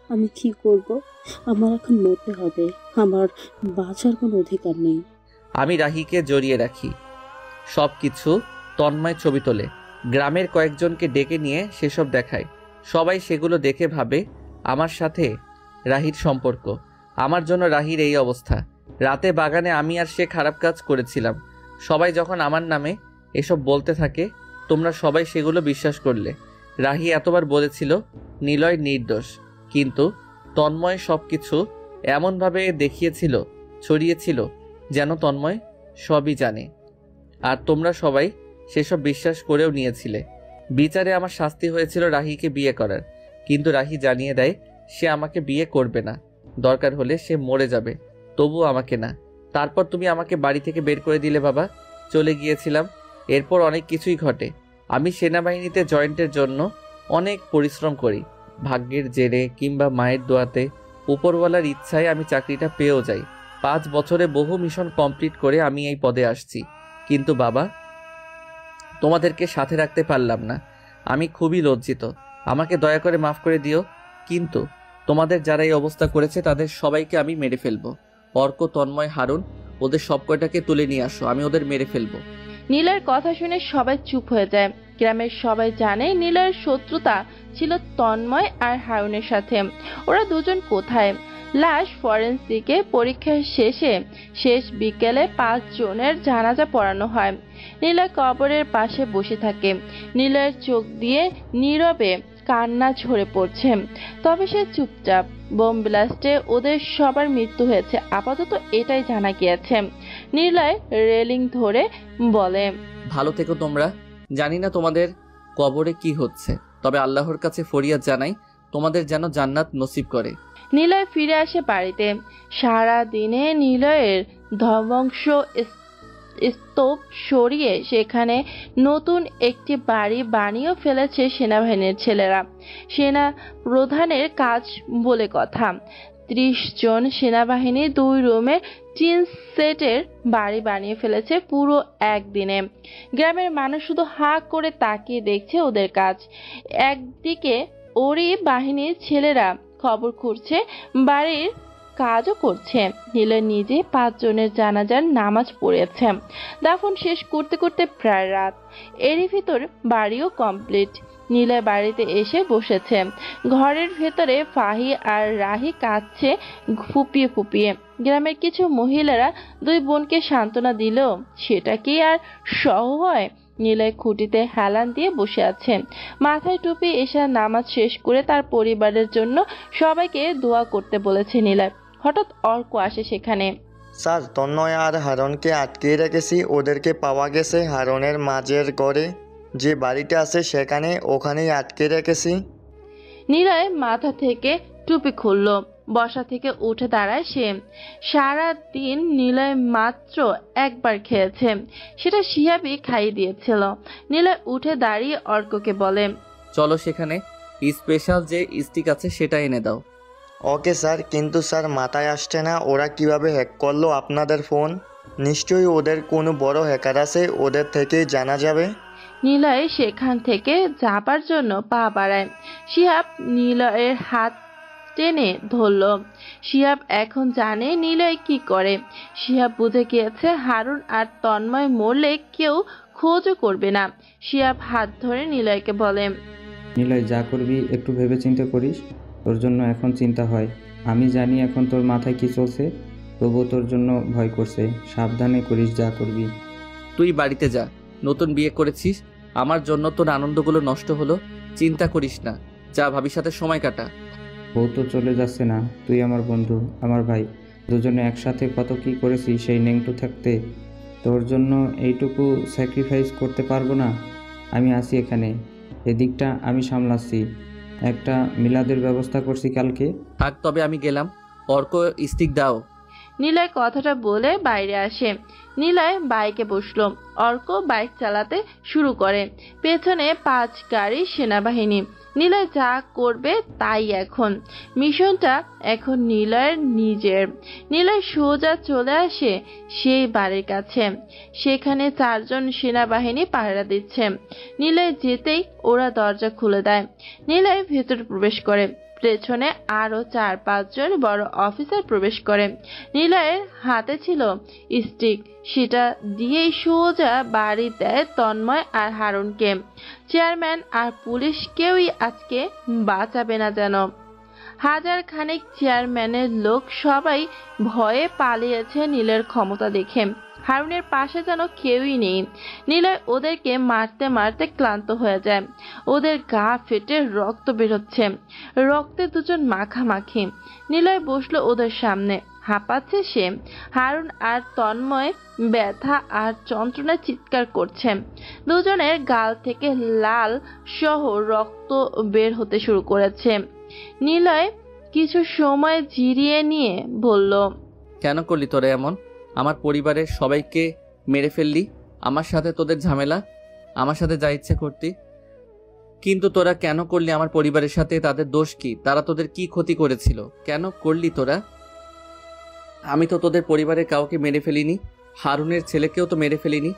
Speaker 13: আমি কি করব? আমার এখন মরতে হবে, আমার বাঁচার কোনো অধিকার নেই।
Speaker 3: আমি রাহিকে জড়িয়ে রাখি, সব কিছু তন্ময় ছবি তোলে, গ্রামের কয়েকজনকে ডেকে নিয়ে সেসব দেখায়। সবাই সেগুলো দেখে ভাবে আমার সাথে রাহির সম্পর্ক। আমার জন্য রাহির এই অবস্থা। রাতে বাগানে আমি আর সে খারাপ কাজ করেছিলাম। সবাই যখন আমার নামে এসব বলতে থাকে, তোমরা সবাই সেগুলো বিশ্বাস করলে। রাহি এতবার বলেছিল নিলয় নির্দোষ, কিন্তু তন্ময় সব কিছু এমনভাবে দেখিয়েছিল, ছড়িয়েছিল যেন তন্ময় সবই জানে। আর তোমরা সবাই সেসব বিশ্বাস করেও নিয়েছিলে। বিচারে আমার শাস্তি হয়েছিল রাহিকে বিয়ে করার, কিন্তু রাহি জানিয়ে দেয় সে আমাকে বিয়ে করবে না, দরকার হলে সে মরে যাবে, তবুও আমাকে না। তারপর তুমি আমাকে বাড়ি থেকে বের করে দিলে বাবা, চলে গিয়েছিলাম। এরপর অনেক কিছুই ঘটে। আমি সেনাবাহিনীতে জয়েন্টের জন্য অনেক পরিশ্রম করি, ভাগ্যের জেরে কিংবা মায়ের দোয়াতে, উপরওয়ালার ইচ্ছায় আমি চাকরিটা পেয়েও যাই। 5 বছরে বহু মিশন কমপ্লিট করে আমি এই পদে আসছি, কিন্তু বাবা তোমাদেরকে সাথে রাখতে পারলাম না। আমি খুবই লজ্জিত, আমাকে দয়া করে মাফ করে দিও। কিন্তু তোমাদের যারা এই অবস্থা করেছে তাদের সবাইকে আমি মেরে ফেলবো। অর্ক, তন্ময়, হারুন, ওদের সব কয়টাকে তুলে নিয়ে আসো, আমি ওদের মেরে ফেলবো।
Speaker 2: নীলয়ের কথা শুনে সবাই চুপ হয়ে যায়। গ্রামের সবাই জানে নীলয়ের শত্রুতা ছিল তন্ময় আর হারুনের সাথে। ওরা দুজন কোথায়? লাশ ফরেন্সিকে পরীক্ষার শেষ বিকেলে 5 জনের জানাজা পড়ানো হয়। নীলয় কবরের পাশে বসে থাকে। নীলয়ের চোখ দিয়ে নীরবে কান্না ঝরে পড়ছে, তবে সে চুপচাপ। বোম ব্লাস্টে ওদের সবার মৃত্যু হয়েছে, আপাতত এটাই জানা গিয়েছে। নীলয় রেলিং ধরে বলে,
Speaker 3: ভালো থেকো তোমরা। জানি না তোমাদের কবরে কি হচ্ছে, তবে আল্লাহর কাছে ফরিয়াদ জানাই তোমাদের যেন জান্নাত নসিব করে।
Speaker 2: নীলয় ফিরে আসে বাড়িতে। সারা দিনে নীলয়ের ধ্বংস স্তূপ সরিয়ে সেখানে নতুন একটি বাড়ি বানিয়ে ফেলেছে সেনাবাহিনীর ছেলেরা। সেনা প্রধানের কাজ বলে কথা। 30 জন সেনাবাহিনী 2 রুমের টিন সেটের বাড়ি বানিয়ে ফেলেছে পুরো একদিনে। গ্রামের মানুষ শুধু হা করে তাকিয়ে দেখছে ওদের কাজ। একদিকে ওরই বাহিনীর ছেলেরা খবর খুঁজছে, বাড়ির কাজও করছে। নীলয় নিজে 5 জনের জানাজার নামাজ পড়েছে। দাফন শেষ করতে করতে প্রায় রাত। এরই ভিতর বাড়িও কমপ্লিট। নীলয় বাড়িতে এসে বসেছে। ঘরের ভেতরে ফাহি আর রাহি কাঁদছে ফুপিয়ে ফুপিয়ে। গ্রামের কিছু মহিলারা 2 বোনকে সান্ত্বনা দিলেও সেটা কি আর সহ হয়? নীলয় খুঁটিতে হেলান দিয়ে বসে আছে, মাথায় টুপি। এসা নামাজ শেষ করে তার পরিবারের জন্য সবাইকে দোয়া করতে বলেছে নীলয়। হঠাৎ অর্ক আসে সেখানে।
Speaker 15: স্যার, তন্ময় আর হারনকে আটকে রেখেছি, ওদেরকে পাওয়া গেছে হারনের মাঝের ঘরে যে বাড়িটা আছে সেখানে, ওখানেই আটকে রেখেছি।
Speaker 2: নীলয় মাথা থেকে টুপি খুলল, বসা থেকে উঠে দাঁড়ায় সে। সারা দিন নীলয় মাত্র একবার খেয়েছে, সেটা শিহাবই খাইয়ে দিয়েছিল। নীলয় উঠে দাঁড়িয়ে অর্ককে বলে,
Speaker 3: চলো সেখানে স্পেশাল যে স্টিক আছে সেটা এনে দাও।
Speaker 15: ওকে স্যার, কিন্তু স্যার মাথায় আসছে না ওরা কিভাবে হ্যাক করলো আপনাদের ফোন। নিশ্চয়ই ওদের কোনো বড় হ্যাকার আছে, ওদের থেকেই জানা যাবে।
Speaker 2: নীলয় সেখান থেকে যাবার জন্য পা বাড়ায়। শিহাব নীলয়ের হাত টেনে ধরল। শিহাব এখন জানে নীলয় কি করে। শিহাব বুঝে গিয়েছে হারুন আর তন্ময় মরলে কেউ খোঁজও করবে না। শিহাব হাত ধরে নীলয়কে বলে,
Speaker 14: নিলয়, যা করবি একটু ভেবে চিন্তা করিস। তোর জন্য এখন চিন্তা হয়। আমি জানি এখন তোর মাথায় কি চলছে, তবুও তোর জন্য ভয় করছে। সাবধানে করিস যা করবি।
Speaker 3: তুই বাড়িতে যা, নতুন বিয়ে করেছিস, আমার জন্য তোর আনন্দগুলো নষ্ট হলো। চিন্তা করিস না, যা ভাবির সাথে সময় কাটা।
Speaker 14: বউ তো চলে যাচ্ছে না, তুই আমার বন্ধু, আমার ভাই, দুজনে একসাথে কত কি করেছি সেই নেংটু থাকতে। তোর জন্য এইটুকু স্যাক্রিফাইস করতে পারবো না? আমি আছি এখানে, এদিকটা আমি সামলাচ্ছি। একটা মিলাদের ব্যবস্থা করছি কালকে।
Speaker 3: থাক তবে আমি গেলাম। অর্ক স্টিক দাও।
Speaker 2: নিলয় কথাটা বলে বাইরে আসে। নিলয় বাইকে বসলো। অর্ক বাইক চালাতে শুরু করে। পেছনে 5 গাড়ি সেনাবাহিনী। নিলয় যা করবে তাই। এখন মিশনটা এখন নিলয়ের নিজের। নিলয় সোজা চলে আসে সেই বাড়ির কাছে। সেখানে 4 জন সেনাবাহিনী পাহারা দিচ্ছে। নিলয় যেতেই ওরা দরজা খুলে দেয়। নিলয় ভেতরে প্রবেশ করে। পেছনে আরো 4-5 জন বড় অফিসার প্রবেশ করে। নিলয়ের হাতে ছিল স্টিক। সেটা দিয়েই সোজা বাড়ি দেয় তন্ময় আর হারুনকে। চেয়ারম্যান আর পুলিশ কেউই আজকে বাঁচাবে না যেন। হাজার খানেক চেয়ারম্যানের লোক সবাই ভয়ে পালিয়েছে নীলের ক্ষমতা দেখে। হারুনের পাশে যেন কেউই নেই। নিলয় ওদেরকে মারতে মারতে ক্লান্ত হয়ে যায়। ওদের গা ফেটে রক্ত বেরোচ্ছে। রক্তে দুজন মাখামাখি। নিলয় বসলো ওদের সামনে। হাঁপাচ্ছে সে। হারুন আর তন্ময় ব্যথা আর যন্ত্রণায় চিৎকার করছে। দুজনের গাল থেকে লাল সহ রক্ত বের হতে শুরু করেছে। নিলয় কিছু সময় জিরিয়ে নিয়ে বলল,
Speaker 3: কেন করলি তোরা এমন? আমার পরিবারের সবাইকে মেরে ফেললি। আমার সাথে তোদের ঝামেলা, আমার সাথে যা ইচ্ছে করতি। কিন্তু তোরা কেন করলি আমার পরিবারের সাথে? তাদের দোষ কি? তারা তোদের কি ক্ষতি করেছিল? কেন করলি তোরা? আমি তো তোদের পরিবারের কাউকে মেরে ফেলিনি। হারুনের ছেলেকেও তো মেরে ফেলিনি।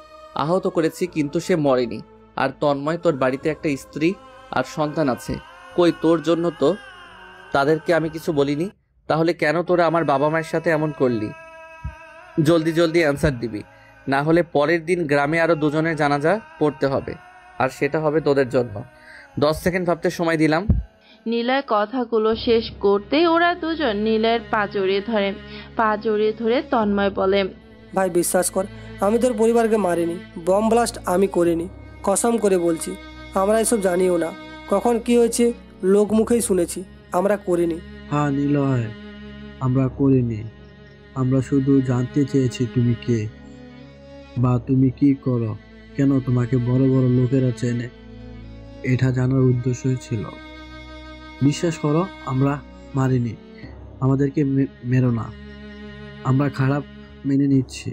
Speaker 3: আহত করেছি, কিন্তু সে মরেনি। আর তন্ময়, তোর বাড়িতে একটা স্ত্রী আর সন্তান আছে। কই তোর জন্য তো তাদেরকে আমি কিছু বলিনি। তাহলে কেন তোরা আমার বাবা মায়ের সাথে এমন করলি? জলদি জলদি অ্যান্সার দিবি, না হলে পরের দিন গ্রামে আরো 2 জনের জানাজা পড়তে হবে। আর সেটা হবে তোদের জন্য। 10 সেকেন্ড ভাবতে সময় দিলাম।
Speaker 2: নিলয় কথাগুলো শেষ করতেই ওরা দুজন নিলয়ের পা জড়িয়ে ধরে। পা জড়িয়ে ধরে তন্ময় বলে,
Speaker 5: ভাই বিশ্বাস কর, আমি তোর পরিবারকে মারিনি। বম ব্লাস্ট আমি করিনি। কসম করে বলছি, আমরা এসব জানিও না। কখন কি হয়েছে লোক মুখেই শুনেছি, আমরা করিনি।
Speaker 6: হ্যাঁ নিলয়, আমরা করিনি। আমরা শুধু জানতে চেয়েছি তুমি কে বা তুমি কি করো, কেন তোমাকে বড় বড় লোকেরা চেনে। এটা জানার উদ্দেশ্যই ছিল। বিশ্বাস করো, আমরা মারিনি। আমাদেরকে মেরো না। আমরা খারাপ মেনে নিচ্ছি,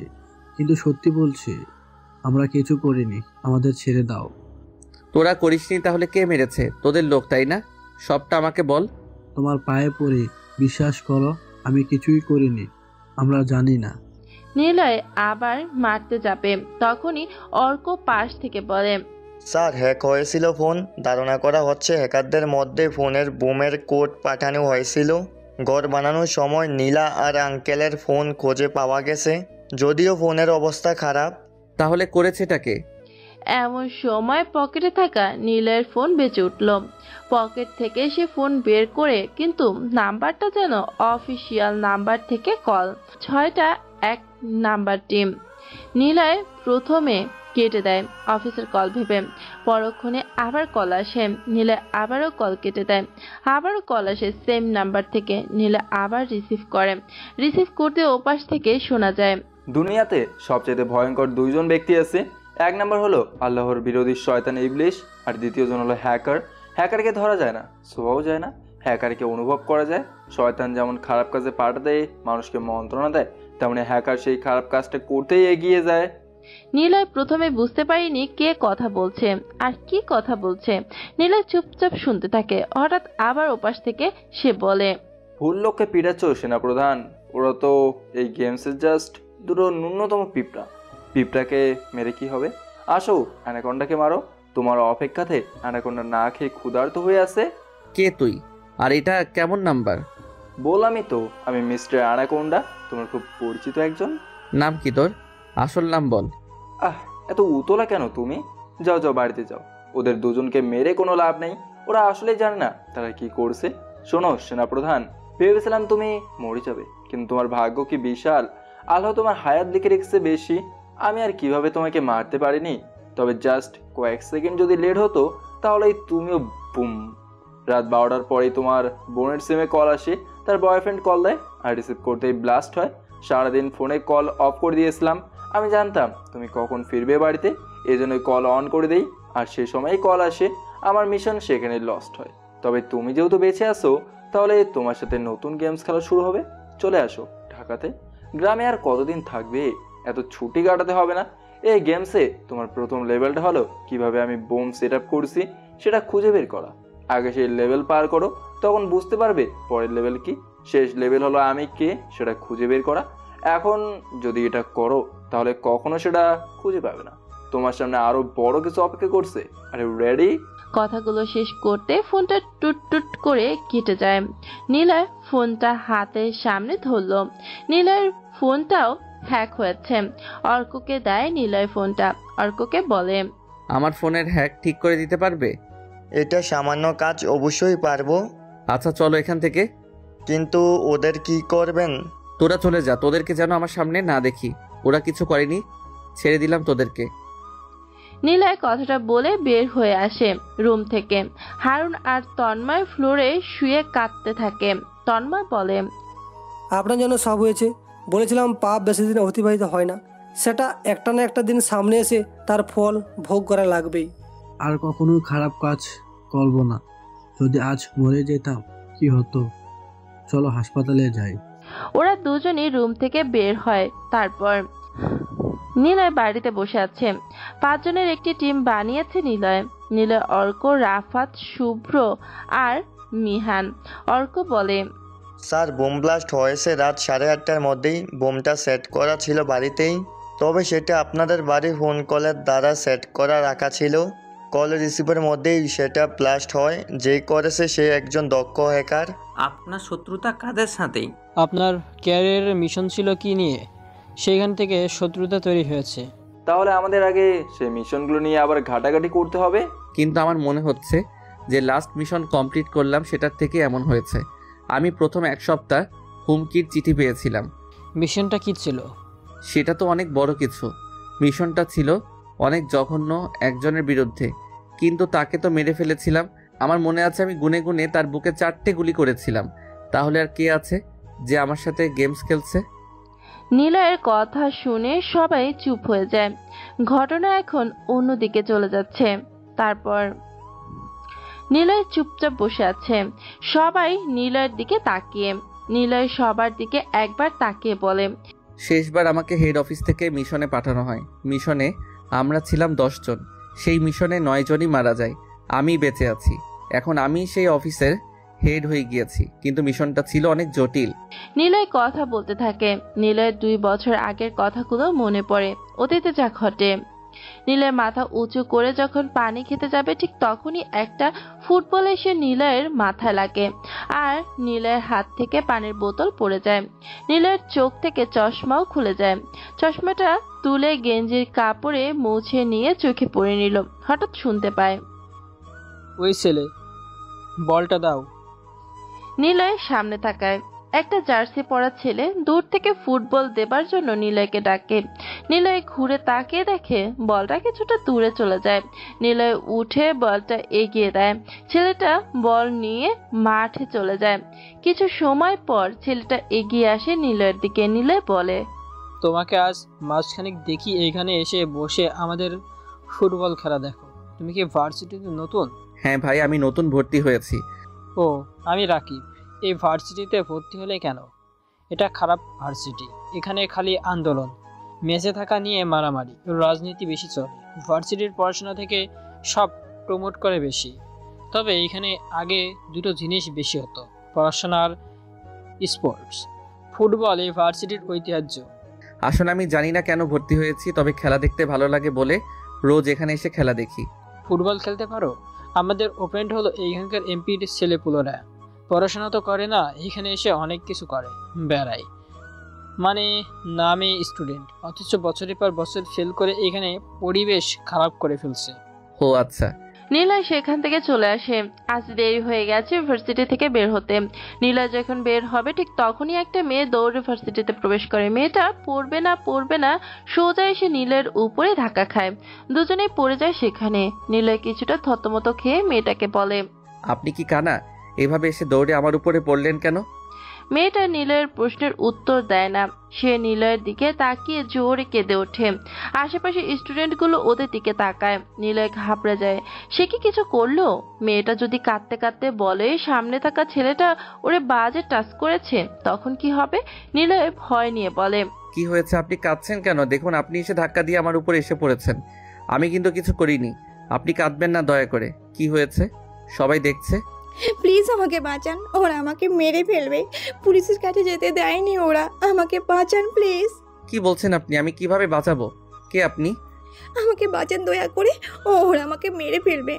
Speaker 6: কিন্তু সত্যি বলছি আমরা কিছু করিনি। আমাদের ছেড়ে দাও।
Speaker 3: তোরা করিসনি তাহলে কে মেরেছে? তোদের লোক, তাই না? সবটা আমাকে বল।
Speaker 6: তোমার পায়ে পড়ে বিশ্বাস করো, আমি কিছুই করিনি। আমরা জানি না।
Speaker 2: নিলয় আবার মারতে যাবে, তখনই অর্ক পাশ থেকে বলে,
Speaker 15: স্যার হ্যাক হয়েছিল ফোন। ধারণা করা হচ্ছে হ্যাকারদের মধ্যে ফোনের বুমের কোড পাঠানো হয়েছিল। ঘর বানানোর সময় নীলা আর আঙ্কেলের ফোন খুঁজে পাওয়া গেছে, যদিও ফোনের অবস্থা খারাপ।
Speaker 3: তাহলে করেছেটাকে?
Speaker 2: এমন সময় পকেটে থাকা নীলের ফোন বেজে উঠল। পকেট থেকে সে ফোন বের করে, কিন্তু নাম্বারটা যেন অফিসিয়াল নাম্বার থেকে কল। 6টা 1 নাম্বার টিম। নীলয় প্রথমে কেটে দেয় অফিসের কল ভেবে। পরক্ষণে আবার কল আসে। নীলয় আবারও কল কেটে দেয়। আবারও কল আসে সেম নাম্বার থেকে। নীলয় আবার রিসিভ করে। রিসিভ করতে ওপাশ থেকে শোনা যায়,
Speaker 16: দুনিয়াতে সবচেয়ে ভয়ঙ্কর 2 জন ব্যক্তি আছে। এক নম্বর হলো আল্লাহর বিরোধী শয়তান ইবলিশ, আর দ্বিতীয় জন হলো হ্যাকার। হ্যাকারকে ধরা যায় না, ছোঁয়াও যায় না, হ্যাকারকে অনুভব করা যায়। শয়তান যেমন খারাপ কাজে পাঠা দেয়, মানুষকে মন্ত্রণা দেয়, তেমনি হ্যাকার সেই খারাপ কাজটা করতেই এগিয়ে যায়।
Speaker 2: নীলয় প্রথমে বুঝতে পারিনি কে কথা বলছে আর কি কথা বলছে। নীলয় চুপচাপ শুনতে থাকে। হঠাৎ আবার ওপাশ থেকে সে বলে,
Speaker 16: ভুল লোককে পিটাচ্ছ সেনাপ্রধান। ওরা তো এই গেমসের জাস্ট 2 ন্যূনতম পিঁপড়া। পিঁপড়াকে মেরে কি হবে? আসো অ্যানাকন্ডাকে মারো। তোমার অপেক্ষাতে অ্যানাকন্ডা না খেয়ে ক্ষুধার্ত হয়ে আছে।
Speaker 3: কে তুই? আর এটা কেমন নাম্বার?
Speaker 16: বললামই তো, আমি মিস্টার অ্যানাকন্ডা, তোমার খুব পরিচিত একজন।
Speaker 3: নাম কি তোর? আসল নাম বল।
Speaker 16: এত উতলা কেন তুমি? যাও যাও, বাড়িতে যাও। ওদের 2 জনকে মেরে কোনো লাভ নেই। ওরা আসলে জানে না তারা কি করছে। শোনো সেনাপ্রধান, ভেবেছিলাম তুমি মরে যাবে, কিন্তু তোমার ভাগ্য কি বিশাল। আল্লাহ তোমার হায়াত লিখে রেখেছে বেশি। আমি আর কিভাবে তোমাকে মারতে পারিনি। তবে জাস্ট কয়েক সেকেন্ড যদি লেট হতো, তাহলেই তুমিও বুম। রাত 12টার পরেই তোমার বোনের সিমে কল আসে। তার বয়ফ্রেন্ড কল দেয়, আর রিসিভ করতেই ব্লাস্ট হয়। সারাদিন ফোনে কল অফ করে দিয়েছিলাম। আমি জানতাম তুমি কখন ফিরবে বাড়িতে, এই জন্যই কল অন করে দেই। আর সে সময়ই কল আসে। আমার মিশন সেখানে লস্ট হয়। তবে তুমি যেহেতু বেঁচে আসো, তাহলে তোমার সাথে নতুন গেমস খেলা শুরু হবে। চলে আসো ঢাকাতে। গ্রামে আর কতদিন থাকবে? এত ছুটি কাটাতে হবে না। এই গেমসে তোমার প্রথম লেভেলটা হলো কিভাবে আমি বোম সেট আপ করছি সেটা খুঁজে বের করা। আগে সেই লেভেল পার করো, তখন বুঝতে পারবে পরের লেভেল কি। শেষ লেভেল হলো আমি কে সেটা খুঁজে বের করা। এখন যদি এটা করো তাহলে কখনো সেটা খুঁজে পাবে না। তোমার সামনে আরো বড় কিছু অপেক্ষা করছে। আরে রেডি?
Speaker 2: কথাগুলো শেষ করতে ফোনটা টুট টুট করে কেটে যায়। নীলয় ফোনটা হাতের সামনে ধরলো। নীলয়ের ফোনটাও হ্যাক হয়েছে। অর্ককে দেয় নীলয় ফোনটা। অর্ককে বলে,
Speaker 3: আমার ফোনের হ্যাক ঠিক করে দিতে পারবে?
Speaker 15: এটা সামান্য কাজ, অবশ্যই পারবো।
Speaker 3: আচ্ছা চলো এখান থেকে।
Speaker 15: কিন্তু ওদের কি করবেন?
Speaker 3: তোরা চলে যা, তোদেরকে যেন আমার সামনে না দেখি। ওরা কিছু করেনি, ছেড়ে দিলাম তোদেরকে।
Speaker 2: নীলয় কথাটা বলে বের হয়ে আসে রুম থেকে। হারুন আর তন্ময় ফ্লোরে শুয়ে কাঁদতে থাকে। তন্ময় বলে,
Speaker 5: আপনার জন্য সব হয়েছে। বলেছিলাম পাপ বেশি দিন অতিবাহিত হয় না, সেটা একটা না একটা দিন সামনে এসে তার ফল ভোগ করা লাগবেই।
Speaker 6: আর কখনো খারাপ কাজ করব না। যদি আজ মরে যেতাম কি হতো? চলো হাসপাতালে যাই।
Speaker 2: ওরা দুজনই রুম থেকে বের হয়। তারপর নীলয় বাড়িতে বসে আছে। 5 জনের একটি টিম বানিয়েছে নীলয়। নীলয়, অর্ক, রাফাত, শুভ্র আর মিহান। অর্ক বলে,
Speaker 15: স্যার বোম ব্লাস্ট হয়েছে রাত 8:30টার মধ্যেই। বোমটা সেট করা ছিল বাড়িতেই, তবে সেটা আপনাদের বাড়ির ফোন কলের দ্বারা সেট করা রাখা ছিল। কল রিসিভের মধ্যেই সেটা ব্লাস্ট হয়। যে করেছে সে একজন দক্ষ হ্যাকার।
Speaker 9: আপনার শত্রুতা কাদের সাথেই?
Speaker 17: আপনার ক্যারিয়ারের মিশন ছিল কি নিয়ে? সেখান থেকে শত্রুতা তৈরি হয়েছে।
Speaker 16: তাহলে আমাদের আগে সেই মিশনগুলো নিয়ে আবার ঘাটাঘাটি করতে হবে।
Speaker 3: কিন্তু আমার মনে হচ্ছে যে লাস্ট মিশন কমপ্লিট করলাম সেটার থেকে এমন হয়েছে। আমি প্রথম 1 সপ্তাহ হুমকির চিঠি পেয়েছিলাম।
Speaker 17: মিশনটা কি ছিল?
Speaker 3: সেটা তো অনেক বড় কিছু। মিশনটা ছিল অনেক জঘন্য একজনের বিরুদ্ধে, কিন্তু তাকে তো মেরে ফেলেছিলাম। আমার মনে আছে আমি গুনে গুনে তার বুকে 4টে গুলি করেছিলাম। তাহলে আর কে আছে যে আমার সাথে গেমস খেলছে?
Speaker 2: নীলয়ের কথা শুনে সবাই চুপ হয়ে যায়। ঘটনা এখন অন্যদিকে চলে যাচ্ছে। তারপর নীলয় চুপচাপ বসে আছে। সবাই নীলয়ের দিকে তাকিয়ে। নীলয় সবার দিকে একবার তাকিয়ে বলে,
Speaker 3: শেষবার আমাকে হেড অফিস থেকে মিশনে পাঠানো হয়। মিশনে আমরা ছিলাম 10 জন। সেই মিশনে 9 জনই মারা যায়। আমি বেঁচে আছি। এখন আমি সেই অফিসের হেড হয়ে গিয়েছি, কিন্তু মিশনটা ছিল অনেক জটিল।
Speaker 2: নীলয় কথা বলতে থাকে। নীলয়ের 2 বছর আগের কথাগুলো মনে পড়ে, অতীতে যা ঘটে। নীলয় মাথা উঁচু করে যখন পানি খেতে যাবে ঠিক তখনই একটা ফুটবল এসে নীলয়ের মাথায় লাগে আর নীলয়ের হাত থেকে পানির বোতল পড়ে যায়। নীলয়ের চোখ থেকে চশমাও খুলে যায়। চশমাটা তুলে গেঞ্জির কাপড়ে মুছে নিয়ে চোখে পড়ে নিল। হঠাৎ শুনতে পায়,
Speaker 17: ওই ছেলে, বলটা দাও।
Speaker 2: নীলয় সামনে তাকায়। একটা জার্সি পরা ছেলে দূর থেকে ফুটবল দেবার জন্য নীলয়কে ডাকে। নীলয় ঘুরে তাকিয়ে দেখে বলটা কিছুটা দূরে চলে যায়। নীলয় উঠে বলটা এগিয়ে দেয়। ছেলেটা বল নিয়ে মাঠে চলে যায়। কিছু সময় পর ছেলেটা এগিয়ে আসে নীলয়ের দিকে। নীলয় বলে,
Speaker 17: তোমাকে আজ মাঝখানে দেখি এইখানে এসে বসে আমাদের ফুটবল খেলা দেখো। তুমি কি ভার্সিটিতে নতুন?
Speaker 3: হ্যাঁ ভাই, আমি নতুন ভর্তি হয়েছি।
Speaker 17: ও, আমি রাকিব। এই ভার্সিটিতে ভর্তি হলে কেন? এটা খারাপ ভার্সিটি। এখানে খালি আন্দোলন, মেসে থাকা নিয়ে মারামারি, রাজনীতি বেশি চলে। ভার্সিটির পড়াশোনা থেকে সব প্রমোট করে বেশি। তবে এখানে আগে দুটো জিনিস বেশি হতো, পড়াশোনা আর স্পোর্টস। ফুটবল এই ভার্সিটির ঐতিহ্য।
Speaker 3: আসলে আমি জানি না কেন ভর্তি হয়েছি, তবে খেলা দেখতে ভালো লাগে বলে রোজ এখানে এসে খেলা দেখি।
Speaker 17: ফুটবল খেলতে পারো? আমাদের ওপেন্ট হলো এইখানকার এমপির ছেলেপুলোরা। পড়াশোনা তো করে না, এখানে এসে অনেক কিছু করে, বেড়ায়। মানে নামে স্টুডেন্ট, অথচ বছরের পর বছর ফেল করে এখানে পরিবেশ খারাপ করে ফেলছে।
Speaker 3: ও আচ্ছা।
Speaker 2: নীলয় সেখান থেকে চলে আসে। আজ দেরি হয়ে গেছে ইউনিভার্সিটি থেকে বের হতে। নীলয় যখন বের হবে ঠিক তখনই একটা মেয়ে দৌড়ে ইউনিভার্সিটিতে প্রবেশ করে। মেয়েটা পড়বে না সোজা এসে নীলয়ের উপরে ধাক্কা খায়। দুজনেই পড়ে যায় সেখানে। নীলয় কিছুটা থতমত খেয়ে মেয়েটাকে বলে,
Speaker 3: আপনি কি কানা? এভাবে এসে দৌড়ে আমার উপরে পড়লেন কেন?
Speaker 2: মেয়েটা নিলয়ের প্রশ্নের উত্তর দেয় না। সে নিলয়ের দিকে তাকিয়ে জোরে কেঁদে ওঠে। আশেপাশে স্টুডেন্টগুলো ওদের দিকে তাকায়। নিলয় ঘাবড়ে যায়। সে কি কিছু করলো? মেয়েটা যদি কাঁদতে কাঁদতে বলে সামনে থাকা ছেলেটা ওরে বাজে টাচ করেছে, তখন কি হবে? নিলয় ভয় নিয়ে বলে,
Speaker 3: কি হয়েছে? আপনি কাঁদছেন কেন? দেখুন, আপনি এসে ধাক্কা দিয়ে আমার উপর এসে পড়েছেন। আমি কিন্তু কিছু করিনি। আপনি কাঁদবেন না দয়া করে। কি হয়েছে? সবাই দেখছে।
Speaker 18: প্লিজ আমাকে বাঁচান, ওরা আমাকে মেরে ফেলবে। পুলিশের কাছে যেতে দেয়নি ওরা, আমাকে বাঁচান প্লিজ।
Speaker 3: কি বলছেন আপনি? আমি কিভাবে বাঁচাবো? কে আপনি?
Speaker 18: আমাকে বাঁচান দয়া করে, ওরা আমাকে মেরে ফেলবে।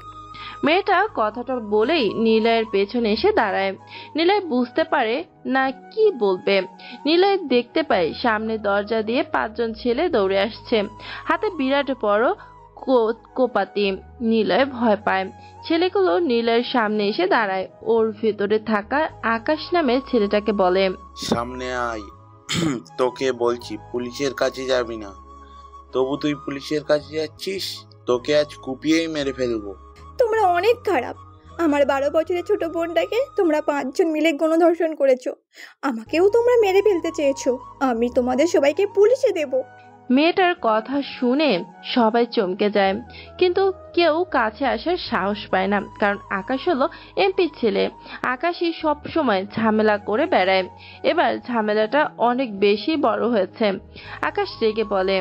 Speaker 2: মেয়েটা কথাটা বলেই নিলয়ের পেছনে এসে দাঁড়ায়। নিলয় বুঝতে পারে না কি বলবে। নিলয় দেখতে পায় সামনে দরজা দিয়ে 5 জন ছেলে দৌড়ে আসছে, হাতে বিরাট বড় কোপাতি। নিলয় ভয় পায়। ছেলেগুলো নিলয়ের সামনে এসে দাঁড়ায়। ওর ভেতরে থাকা আকাশ নামের ছেলেটাকে বলে,
Speaker 19: সামনে আয়, তোকে বলছি পুলিশের কাছে যাবি না। তবু তুই পুলিশের কাছে যাচ্ছিস? তোকে আজ কুপিয়েই মেরে ফেলবো।
Speaker 18: তোমরা অনেক খারাপ। আমার 12 বছরের ছোট বোনটাকে তোমরা 5 জন মিলে গণধর্ষণ করেছো। আমাকেও তোমরা মেরে ফেলতে চেয়েছো। আমি তোমাদের সবাইকে পুলিশে দেব।
Speaker 2: মেয়েটার কথা শুনে সবাই চমকে যায়, কিন্তু কেউ কাছে আসার সাহস পায় না, কারণ আকাশ হলো এমপির ছেলে। আকাশই সব সময় ঝামেলা করে বেড়ায়। এবার ঝামেলাটা অনেক বেশি বড় হয়েছে। আকাশ রেগে বলে,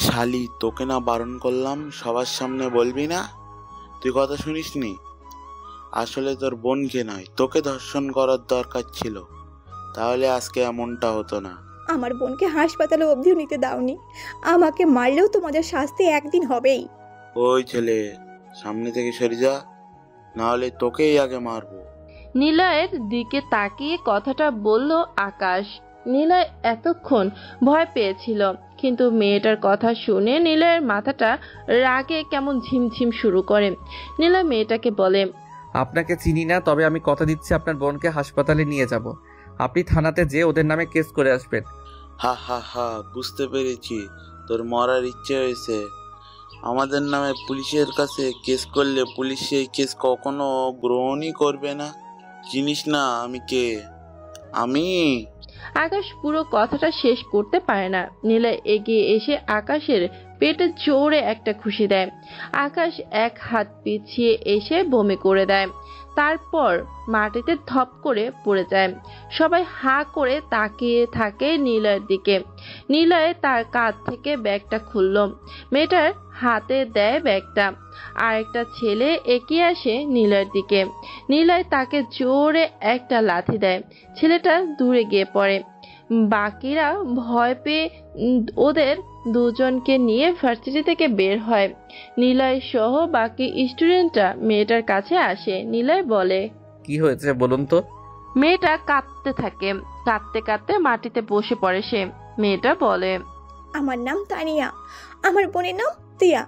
Speaker 19: শালি, তোকে না বারণ করলাম সবার সামনে বলবি না? তুই কথা শুনিসনি? আসলে তোর বোনকে নয়, তোকে ধর্ষণ করার দরকার ছিল, তাহলে আজকে এমনটা হতো না।
Speaker 18: আমার বোনকে হাসপাতালে অবধিও নিতে দাওনি। আমাকে মারলেও তোমাদের শাস্তি একদিন হবেই।
Speaker 19: ওই ছেলে, সামনে থেকে সরে যা, নাহলে তোকেই আগে মারবো।
Speaker 2: নিলয়ের দিকে তাকিয়ে কথাটা বলল আকাশ। নিলয় এতক্ষণ ভয় পেয়েছিল, কিন্তু মেয়েটার কথা শুনে নিলয়ের মাথাটা রাগে কেমন ঝিমঝিম শুরু করে। নিলয় মেয়েটাকে বলে,
Speaker 3: আপনাকে চিনি না, তবে আমি কথা দিচ্ছি আপনার বোনকে হাসপাতালে নিয়ে যাব। আপনি থানাতে যেয়ে ওদের নামে কেস করে আসবেন।
Speaker 19: হা হা হা, বুঝতে পেরেছি তোর মরার ইচ্ছে হয়েছে। আমাদের নামে পুলিশের কাছে কেস করলে পুলিশ সেই কেস কখনো গ্রহণই করবে না। চিনিস না আমি কে? আমি।
Speaker 2: আকাশ পুরো কথাটা শেষ করতে পারে না। নিলয় এগিয়ে এসে আকাশের পেটে জোরে একটা ঘুষি দেয়। আকাশ এক হাত পিছিয়ে এসে বমি করে দেয়, তারপর মাটিতে ধপ করে পড়ে যায়। সবাই হা করে তাকিয়ে থাকে নিলয়ের দিকে। নিলয় তার কাঁধ থেকে ব্যাগটা খুলল, মেয়েটার হাতে দেয় ব্যাগটা। আরেকটা ছেলে এগিয়ে আসে নিলয়ের দিকে। নিলয় তাকে জোরে একটা লাথি দেয়। ছেলেটা দূরে গিয়ে পড়ে। বাকিরা ভয় পেয়ে ওদের দুজনকে নিয়ে ভার্সিটি থেকে বের হয়। নিলয় সহ বাকি স্টুডেন্টরা মেয়েটার কাছে আসে। নিলয় বলে,
Speaker 3: কি হয়েছে বলুন তো?
Speaker 2: মেয়েটা কাঁদতে থাকে। কাঁদতে কাঁদতে মাটিতে বসে পড়ে সে। মেয়েটা বলে,
Speaker 18: আমার নাম তানিয়া, আমার বোনের নাম তিয়া।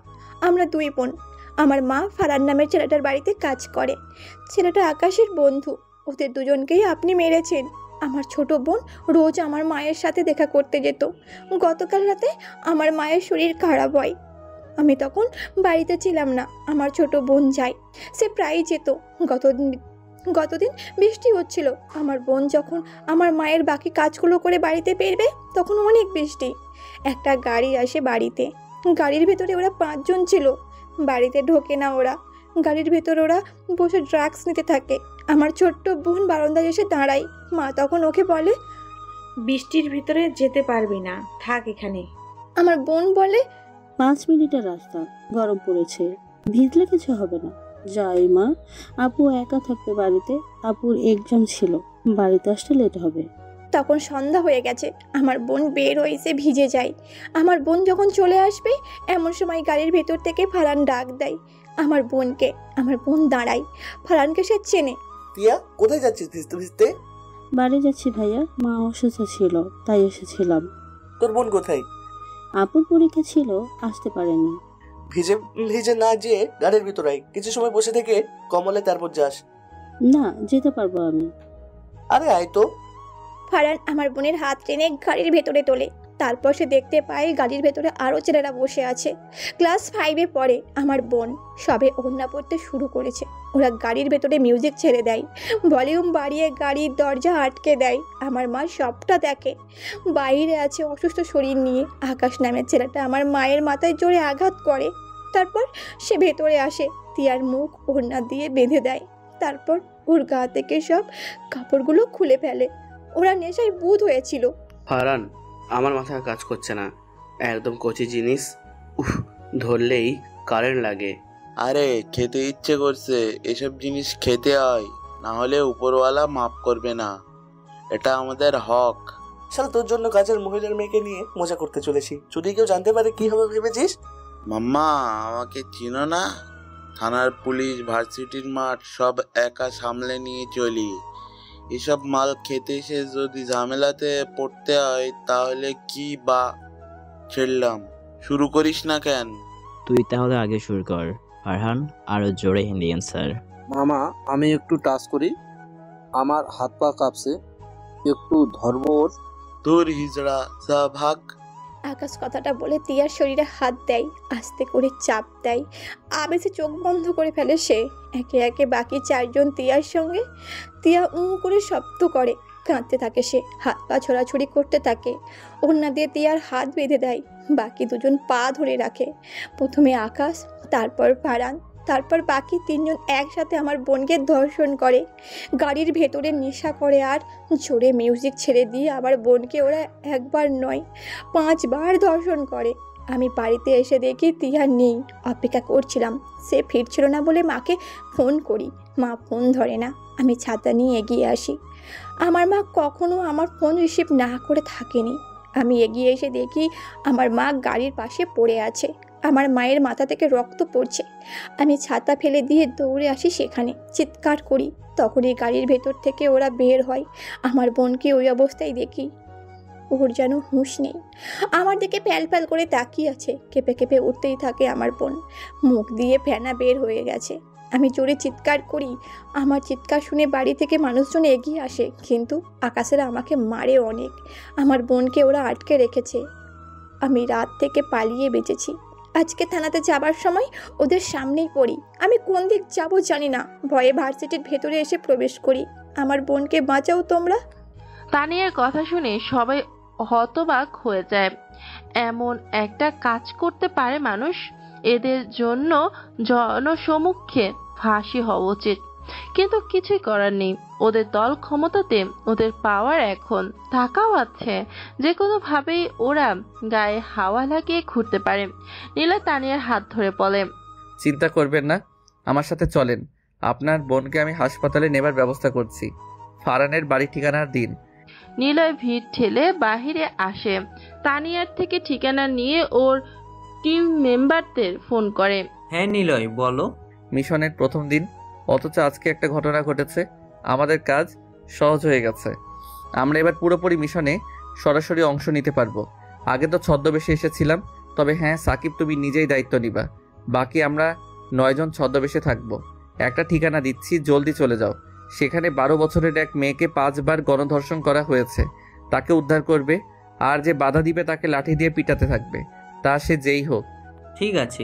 Speaker 18: আমরা 2 বোন। আমার মা ফারান নামের ছেলেটার বাড়িতে কাজ করে। ছেলেটা আকাশের বন্ধু। ওদের দুজনকেই আপনি মেরেছেন। আমার ছোট বোন রোজ আমার মায়ের সাথে দেখা করতে যেত। গতকাল রাতে আমার মায়ের শরীর খারাপ হয়। আমি তখন বাড়িতে ছিলাম না। আমার ছোট বোন যায়, সে প্রায়ই যেত। গতদিন বৃষ্টি হচ্ছিল। আমার বোন যখন আমার মায়ের বাকি কাজগুলো করে বাড়িতে ফিরবে, তখন অনেক বৃষ্টি। একটা গাড়ি আসে বাড়িতে। গাড়ির ভেতরে ওরা 5 জন ছিল। বাড়িতে ঢোকে না ওরা। গাড়ির ভেতরে ওরা বসে ড্রাগস নিতে থাকে। আমার ছোট্ট বোন বারান্দায় এসে দাঁড়ায়। মা তখন ওকে বলে,
Speaker 20: বৃষ্টির ভিতরে যেতে পারবি না, থাক এখানে।
Speaker 18: আমার বোন বলে,
Speaker 13: 5 মিনিটের রাস্তা, গরম পড়েছে, ভিজলে কিছু হবে না। যাই মা, আপু একা থাকবে বাড়িতে। আপুর এক্সাম ছিল, বাড়িতে আসতে লেট হবে।
Speaker 18: তখন সন্ধ্যা হয়ে গেছে। আমার বোন বের হয়েছে, ভিজে যায়। আমার বোন যখন চলে আসবে, এমন সময় গাড়ির ভেতর থেকে ফারান ডাক দেয় আমার বোনকে। আমার বোন দাঁড়ায়। ফারানকে সে চেনে।
Speaker 8: টিয়া, কোথায় যাচ্ছিস ভিজতে ভিজতে?
Speaker 13: বাড়ি যাচ্ছি ভাইয়া, মা অসুস্থ ছিল তাই এসেছিলাম।
Speaker 8: তোর বোন কোথায়?
Speaker 13: আপুর পরীক্ষা ছিল, আসতে পারেনি।
Speaker 8: ভিজে ভিজে না যেয়ে গাড়ির ভিতর আয়, কিছু সময় বসে থেকে কমলে তারপর যাস।
Speaker 13: না, যেতে পারবো আমি।
Speaker 8: আরে আয় তো।
Speaker 18: ফারান আমার বোনের হাত টেনে গাড়ির ভেতরে তোলে। তারপর সে দেখতে পায় গাড়ির ভেতরে আরও ছেলেরা বসে আছে। ক্লাস 5-এ পড়ে আমার বোন, সবে ওড়না পড়তে শুরু করেছে। ওরা গাড়ির ভেতরে মিউজিক ছেড়ে দেয়, ভলিউম বাড়িয়ে গাড়ির দরজা আটকে দেয়। আমার মা সবটা দেখে। বাইরে আছে অসুস্থ শরীর নিয়ে আকাশ নামের ছেলেটা আমার মায়ের মাথায় জোরে আঘাত করে। তারপর সে ভেতরে আসে, তিয়ার মুখ ওড়না দিয়ে বেঁধে দেয়। তারপর ওর গা থেকে সব কাপড়গুলো খুলে ফেলে। ওরা নেশায় বুঁদ হয়েছিল।
Speaker 10: ফারহান, আমার মাথা কাজ করছে না, একদম কচি জিনিস, উফ, ধরলেই কারেন্ট লাগে।
Speaker 19: আরে খেতে ইচ্ছে করছে, এসব জিনিস খেতে হয়, না হলে উপরওয়ালা মাফ করবে না, এটা আমাদের হক।
Speaker 8: শালা তোর জন্য কাজের মহিলার মেয়েকে নিয়ে মজা করতে চলেছি, যদি কেউ জানতে পারে কি হবে ভেবেছিস?
Speaker 19: মাম্মা আমাকে চিনো না? থানার পুলিশ, ভার্সিটির মাঠ সব একা সামলে নিয়ে চলি। এসব মাল খেতে এসে যদি ঝামেলাতে পড়তে হয় তাহলে কি বা ছেড়লাম। শুরু করিস না কেন?
Speaker 21: তুই তাহলে আগে শুরু কর ফারহান, আরো জোরে হিন্দি অ্যান্সার।
Speaker 22: মামা আমি একটু টাচ করি, আমার হাত পা কাঁপছে, একটু ধর্ম ওর।
Speaker 19: তোর হিজড়া যা ভাগ।
Speaker 18: আকাশ কথাটা বলে তিয়ার শরীরে হাত দেয়, আস্তে করে চাপ দেয়। আবেশে চোখ বন্ধ করে ফেলে সে। একে একে বাকি 4 জন তিয়ার সঙ্গে। তিয়া করে শব্দ করে, কাঁদতে থাকে সে, হাত পা ছোড়াছুড়ি করতে থাকে। ওড়না দিয়ে তিয়ার হাত বেঁধে দেয়, বাকি 2 জন পা ধরে রাখে। প্রথমে আকাশ, তারপর ফারহান, তারপর বাকি 3 জন একসাথে আমার বোনকে ধর্ষণ করে। গাড়ির ভেতরে নেশা করে আর জোরে মিউজিক ছেড়ে দিয়ে আমার বোনকে ওরা 1 বার নয় 5 বার ধর্ষণ করে। আমি বাড়িতে এসে দেখি তিয়া নেই। অপেক্ষা করছিলাম, সে ফিরছিল না বলে মাকে ফোন করি, মা ফোন ধরে না। আমি ছাতা নিয়ে এগিয়ে আসি। আমার মা কখনো আমার ফোন রিসিভ না করে থাকেনি। আমি এগিয়ে এসে দেখি আমার মা গাড়ির পাশে পড়ে আছে। আমার মায়ের মাথা থেকে রক্ত পড়ছে। আমি ছাতা ফেলে দিয়ে দৌড়ে আসি সেখানে, চিৎকার করি। তখনই গাড়ির ভেতর থেকে ওরা বের হয়। আমার বোনকে ওই অবস্থায় দেখি, ওর যেন হুঁশ নেই। আমার দিকে প্যাল প্যাল করে তাকিয়ে আছে, কেঁপে কেঁপে উঠতেই থাকে আমার বোন, মুখ দিয়ে ফেনা বের হয়ে গেছে। আমি জোরে চিৎকার করি। আমার চিৎকার শুনে বাড়ি থেকে মানুষজন এগিয়ে আসে, কিন্তু আকাশেরা আমাকে মারে অনেক। আমার বোনকে ওরা আটকে রেখেছে। আমি রাত থেকে পালিয়ে বেঁচেছি। আজকে থানাতে যাবার সময় ওদের সামনেই পড়ি। আমি কোন দিক যাব জানি না, ভয়ে ভার্সিটির ভেতরে এসে প্রবেশ করি। আমার বোনকে বাঁচাও তোমরা।
Speaker 2: তানিয়ার কথা শুনে সবাই হতবাক হয়ে যায়। এমন একটা কাজ করতে পারে মানুষ? এদের জন্য জনসমক্ষে ফাঁসি হওয়া উচিত, কিন্তু কিছুই করার নেই। ওদের দল ক্ষমতাতে, ওদের পাওয়ার এখন, টাকাও আছে, যে কোনো ভাবেই ওরা গায়ে হাওয়া লাগিয়ে ঘুরতে পারে। নীলা তানিয়ার হাত ধরে বলে,
Speaker 3: চিন্তা করবেন না, আমার সাথে চলেন, আপনার বোনকে আমি হাসপাতালে নেবার ব্যবস্থা করছি। ফারহানের বাড়ি ঠিকানার দিন।
Speaker 2: নীলয় ভিড় ঠেলে বাহিরে আসে। তানিয়ার থেকে ঠিকানা নিয়ে ওর টিম মেম্বারদের ফোন করে।
Speaker 9: হ্যাঁ নিলয় বলো।
Speaker 3: মিশনের প্রথম দিন, অথচ আজকে একটা ঘটনা ঘটেছে। আমাদের কাজ সহজ হয়ে গেছে। আমরা এবার পুরোপুরি মিশনে সরাসরি অংশ নিতে পারবো। আগে তো ছদ্মবেশে এসেছিলাম, তবে হ্যাঁ সাকিব তুমি নিজেই দায়িত্ব নিবা। বাকি আমরা 9 জন ছদ্মবেশে থাকবো। একটা ঠিকানা দিচ্ছি, জলদি চলে যাও। সেখানে 12 বছরের এক মেয়েকে 5 বার গণধর্ষণ করা হয়েছে, তাকে উদ্ধার করবে। আর যে বাধা দিবে তাকে লাঠি দিয়ে পিটাতে থাকবে, তা সে যেই হোক।
Speaker 9: ঠিক আছে।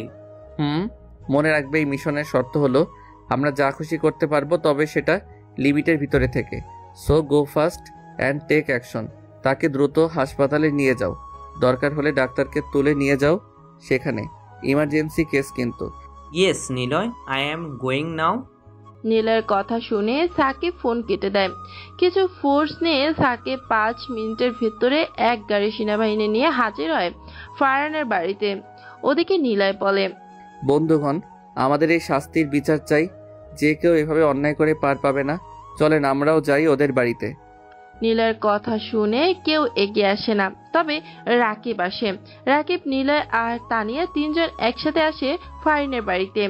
Speaker 3: মনে রাখবে এই মিশনের শর্ত হলো আমরা যা খুশি করতে পারবো, তবে সেটা লিমিটের ভিতরে থেকে। So go fast and take action. তাকে দ্রুত হাসপাতালে নিয়ে যাও, দরকার হলে ডাক্তারকে তুলে নিয়ে যাও। সেখানে ইমার্জেন্সি কেস কিন্তু।
Speaker 9: Yes Niloy, I am going now.
Speaker 2: নীলের কথা শুনে সাকিব ফোন কেটে দেয়। কিছু ফোর্স নিয়ে সাকিব 5 মিনিটের ভেতরে এক গাড়ি সেনাবাহিনী নিয়ে হাজির হয় ফারহানের বাড়িতে। ওদিকে নীলয় বলে,
Speaker 3: বন্ধুগণ, আমাদের এই শাস্তির বিচার চাই। যে কেউ এভাবে অন্যায় করে পার পাবে না। চলেন আমরাও যাই ওদের বাড়িতে।
Speaker 2: নীলয়ের কথা শুনে কেউ এগিয়ে আসে না, তবে রাকিব আসে। রাকিব, নীলয় আর তানিয়া 3 জন একসাথে আসে ফারহানের বাড়িতে।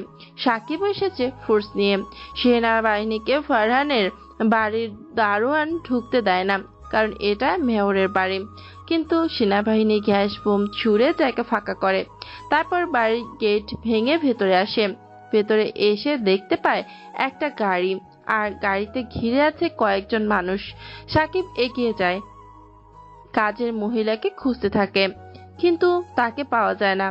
Speaker 2: সাকিবও এসেছে ফোর্স নিয়ে। সেনাবাহিনীকে ফারহানের বাড়ির দারোয়ান ঢুকতে দেয় না, কারণ এটা মেয়রের বাড়ি। কিন্তু সেনাবাহিনী গ্যাস বোম ছুড়ে তাকে ফাঁকা করে। তারপর বাড়ির গেট ভেঙে ভেতরে আসে। ভেতরে এসে দেখতে পায় একটা গাড়ি, আর গাড়িতে ঘিরে আছে কয়েকজন মানুষ। সাকিব এগিয়ে যায়। কাজের মহিলাকে খুঁজতে থাকে, কিন্তু তাকে পাওয়া যায় না।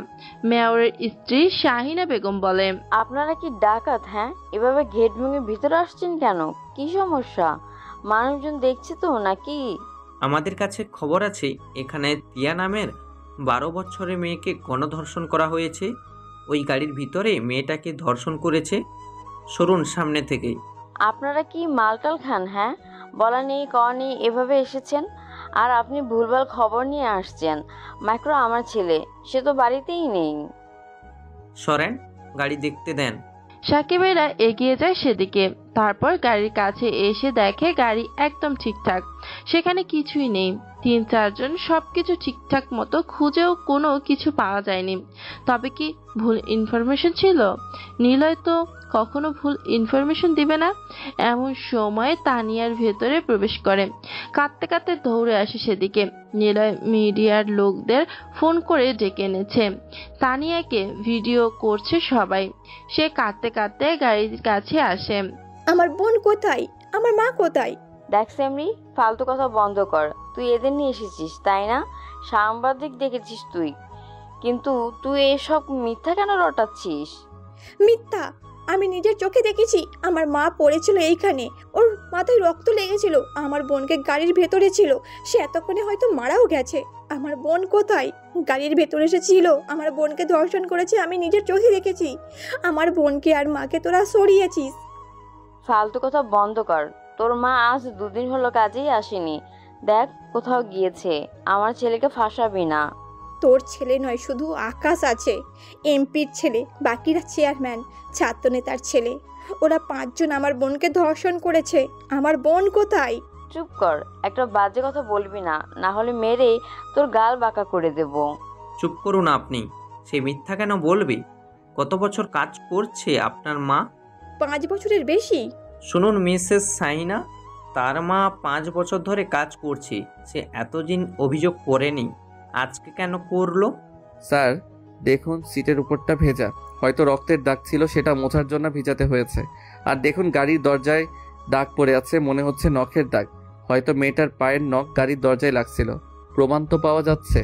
Speaker 2: মেয়রের স্ত্রী শাহিনা বেগম বলে,
Speaker 1: আপনারা কি ডাকাত? হ্যাঁ, এভাবে গেট ভেঙে ভিতরে আসছেন কেন? কি সমস্যা? মানুষজন দেখছে তো নাকি?
Speaker 9: আমাদের কাছে খবর আছে এখানে তিয়া নামের 12 বছরের মেয়েকে গণধর্ষণ করা হয়েছে। ওই গাড়ির ভিতরে মেয়েটাকে ধর্ষণ করেছে। সরুন সামনে থেকে।
Speaker 1: আপনারা কি মালটাল খান? হ্যাঁ, বলা নেই কওয়া নেই এভাবে এসেছেন, আর আপনি ভুলভাল খবর নিয়ে আসছেন। মাইক্রো আমার ছেলে, সে তো বাড়িতেই নেই।
Speaker 9: সরেন, গাড়ি দেখতে দেন।
Speaker 2: সাকিবেরা এগিয়ে যায় সেদিকে। তারপর গাড়ির কাছে এসে দেখে গাড়ি একদম ঠিকঠাক, সেখানে কিছুই নেই। 3-4 জন সবকিছু ঠিকঠাক মতো খুঁজেও কোনো কিছু পাওয়া যায়নি। তবে কি ভুল ইনফরমেশন ছিল? নিলয় তো কখনো ভুল ইনফরমেশন দিবে না। এমন সময় তানিয়ার ভেতরে প্রবেশ করে, কাঁদতে কাঁদতে দৌড়ে আসে সেদিকে। নিলয় মিডিয়ার লোকদের ফোন করে ডেকে এনেছে। তানিয়াকে ভিডিও করছে সবাই। সে কাঁদতে কাঁদতে গাড়ির কাছে আসে।
Speaker 18: আমার বোন কোথায়? আমার মা কোথায়?
Speaker 1: দেখ সেমরি, ফালতু কথা বন্ধ কর। তুই এদের নিয়ে এসেছিস তাই না? সাংবাদিক দেখেছিস তুই, কিন্তু তুই এসব মিথ্যা কেন রটাচ্ছিস?
Speaker 18: মিথ্যা? আমি নিজের চোখে দেখেছি আমার মা পড়েছিল এইখানে, ওর মাথায় রক্ত লেগেছিল, আমার বোনকে গাড়ির ভেতরে ছিল, সে এতক্ষণে হয়তো মারাও গেছে। আমার বোন কোথায়? গাড়ির ভেতরে সে ছিল, আমার বোনকে ধর্ষণ করেছে, আমি নিজের চোখে দেখেছি। আমার বোনকে আর মাকে তোরা সরিয়েছিস।
Speaker 1: ফালতু কথা বন্ধ কর। তোর মা আজ 2 দিন হলো কাজেই আসেনি, দেখ কোথাও গিয়েছে। আমার ছেলেকে ফাঁসাবি না।
Speaker 18: তোর ছেলে নয়, শুধু আকাশ আছে, এমপির ছেলে, বাকিরা চেয়ারম্যান, ছাত্রনেতার ছেলে। ওরা 5 জন আমার বোনকে ধর্ষণ করেছে। আমার বোন কোথায়?
Speaker 1: চুপ কর, একটা বাজে কথা বলবি না, না হলে মেরে তোর গাল বাঁকা করে দেব।
Speaker 9: চুপ করুন আপনি। সে মিথ্যা কেন বলবে? কত বছর কাজ করছে আপনার মা?
Speaker 18: 5 বছরের বেশি।
Speaker 9: শুনুন মিসেস সাইনা, তার মা 5 বছর ধরে কাজ করছে। সে এতদিন অভিযোগ করেনি, আজকে কেন করলো?
Speaker 3: স্যার দেখুন, সিটের উপরটা ভেজা, হয়তো রক্তের দাগ ছিল, সেটা মোছার জন্য ভিজাতে হয়েছে। আর দেখুন গাড়ির দরজায় দাগ পড়ে আছে, মনে হচ্ছে নখের দাগ। হয়তো মেয়েটার পায়ের নখ গাড়ির দরজায় লাগছিল। প্রমাণ তো পাওয়া যাচ্ছে।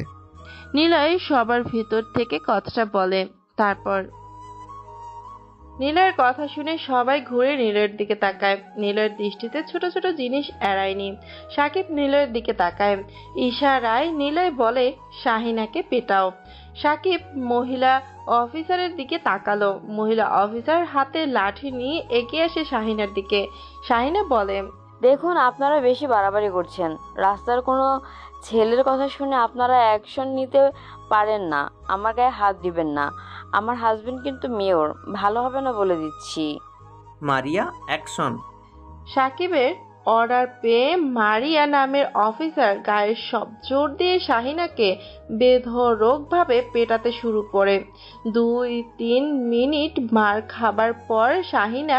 Speaker 2: নিলয় সবার ভেতর থেকে কথাটা বলে। তারপর নিলয়ের কথা শুনে সবাই ঘুরে নিলয়ের দিকে তাকায়। নিলয়ের দৃষ্টিতে ছোট ছোট জিনিস এড়ায়নি। সাকিব নিলয়ের দিকে তাকায়, ইশারায় নিলয় বলে, শাহিনাকে পেটাও। সাকিব মহিলা অফিসারের দিকে তাকালো। মহিলা অফিসার হাতে লাঠি নিয়ে এগিয়ে আসে শাহিনার দিকে। শাহিনা বলে,
Speaker 1: দেখুন আপনারা বেশি বাড়াবাড়ি করছেন। রাস্তার কোনো ছেলের কথা শুনে আপনারা অ্যাকশন নিতে পারেন না। আমার গায়ে হাত দিবেন না। আমার হাজবেন্ড কিন্তু মেয়র, ভালো হবে না বলে দিচ্ছি।
Speaker 9: মারিয়া, অ্যাকশন।
Speaker 2: সাকিবের অর্ডার পেয়ে মারিয়া নামের অফিসার গায়ের সব জোর দিয়ে শাহিনাকে বেধড়কভাবে পেটাতে শুরু করে। 2-3 মিনিট মার খাবার পর শাহিনা